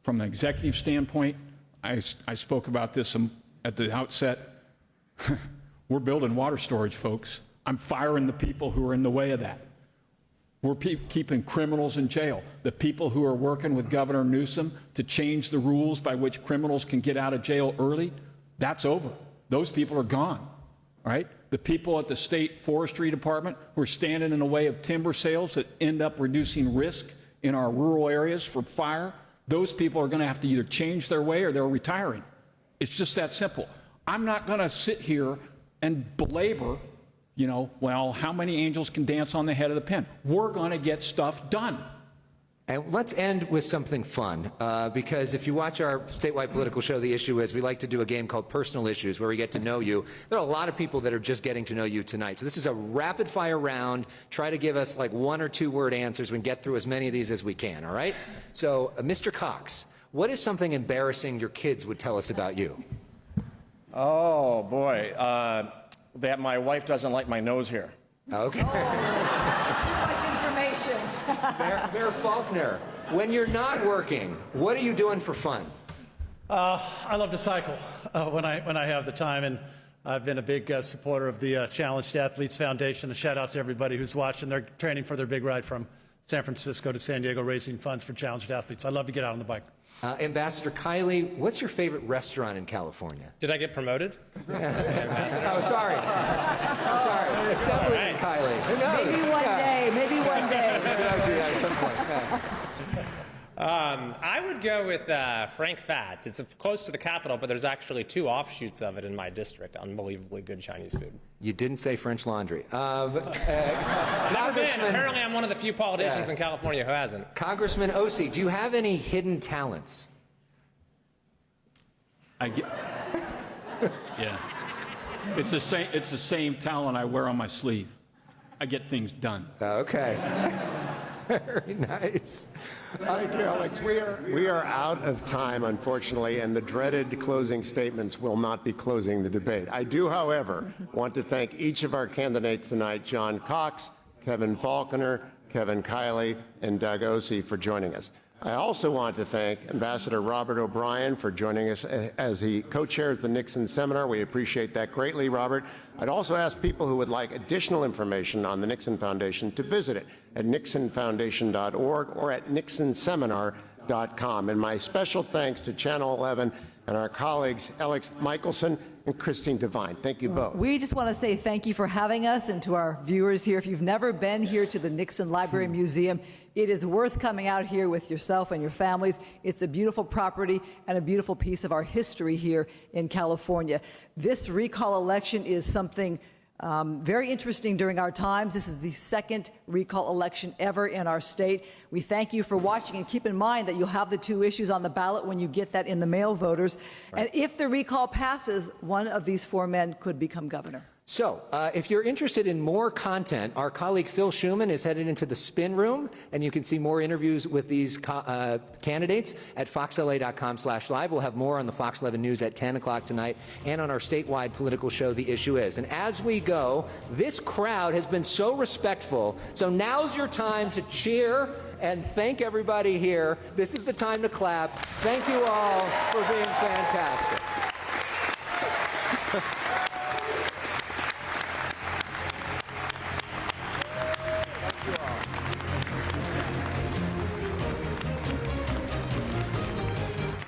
from an executive standpoint, I spoke about this at the outset. We're building water storage, folks. I'm firing the people who are in the way of that. We're keeping criminals in jail. The people who are working with Governor Newsom to change the rules by which criminals can get out of jail early, that's over. Those people are gone, right? The people at the state forestry department who are standing in the way of timber sales that end up reducing risk in our rural areas for fire, those people are going to have to either change their way or they're retiring. It's just that simple. I'm not going to sit here and belabor, well, how many angels can dance on the head of the pin? We're going to get stuff done. And let's end with something fun, because if you watch our statewide political show, The Issue Is, we like to do a game called Personal Issues, where we get to know you. There are a lot of people that are just getting to know you tonight. So this is a rapid-fire round. Try to give us like 1 or 2 word answers. We can get through as many of these as we can, all right? So, Mr. Cox, what is something embarrassing your kids would tell us about you? Oh, boy. That my wife doesn't like my nose hair. Okay. Too much information. Mayor Faulconer, when you're not working, what are you doing for fun? I love to cycle when I have the time, and I've been a big supporter of the Challenged Athletes Foundation. A shout out to everybody who's watching. They're training for their big ride from San Francisco to San Diego, raising funds for challenged athletes. I love to get out on the bike. Ambassador Kiley, what's your favorite restaurant in California? Did I get promoted? Oh, sorry. I'm sorry. Assemblyman Kiley. Who knows? Maybe one day. Maybe one day. Maybe I'll do that at some point. Yeah. I would go with Frank Fat's. It's close to the Capitol, but there's actually 2 offshoots of it in my district. Unbelievably good Chinese food. You didn't say French Laundry. Never been. Apparently, I'm one of the few politicians in California who hasn't. Congressman Ose, do you have any hidden talents? Yeah. It's the same talent I wear on my sleeve. I get things done. Okay. Very nice. Thank you, Alex. We are out of time, unfortunately, and the dreaded closing statements will not be closing the debate. I do, however, want to thank each of our candidates tonight, John Cox, Kevin Faulconer, Kevin Kiley, and Doug Ose, for joining us. I also want to thank Ambassador Robert O'Brien for joining us as he co-chairs the Nixon Seminar. We appreciate that greatly, Robert. I'd also ask people who would like additional information on the Nixon Foundation to visit it at nixonfoundation.org or at nixonseminar.com. And my special thanks to Channel 11 and our colleagues Elex, Michaelson, and Christine Devine. Thank you both. We just want to say thank you for having us, and to our viewers here. If you've never been here to the Nixon Library Museum, it is worth coming out here with yourself and your families. It's a beautiful property and a beautiful piece of our history here in California. This recall election is something Very interesting during our times. This is the second recall election ever in our state. We thank you for watching, and keep in mind that you'll have the 2 issues on the ballot when you get that in the mail, voters. Right. And if the recall passes, one of these 4 men could become governor. So, if you're interested in more content, our colleague Phil Schuman is headed into the spin room, and you can see more interviews with these candidates at foxla.com/live. We'll have more on the Fox 11 News at 10 o'clock tonight, and on our statewide political show, The Issue Is. And as we go, this crowd has been so respectful, so now's your time to cheer and thank everybody here. This is the time to clap. Thank you all for being fantastic.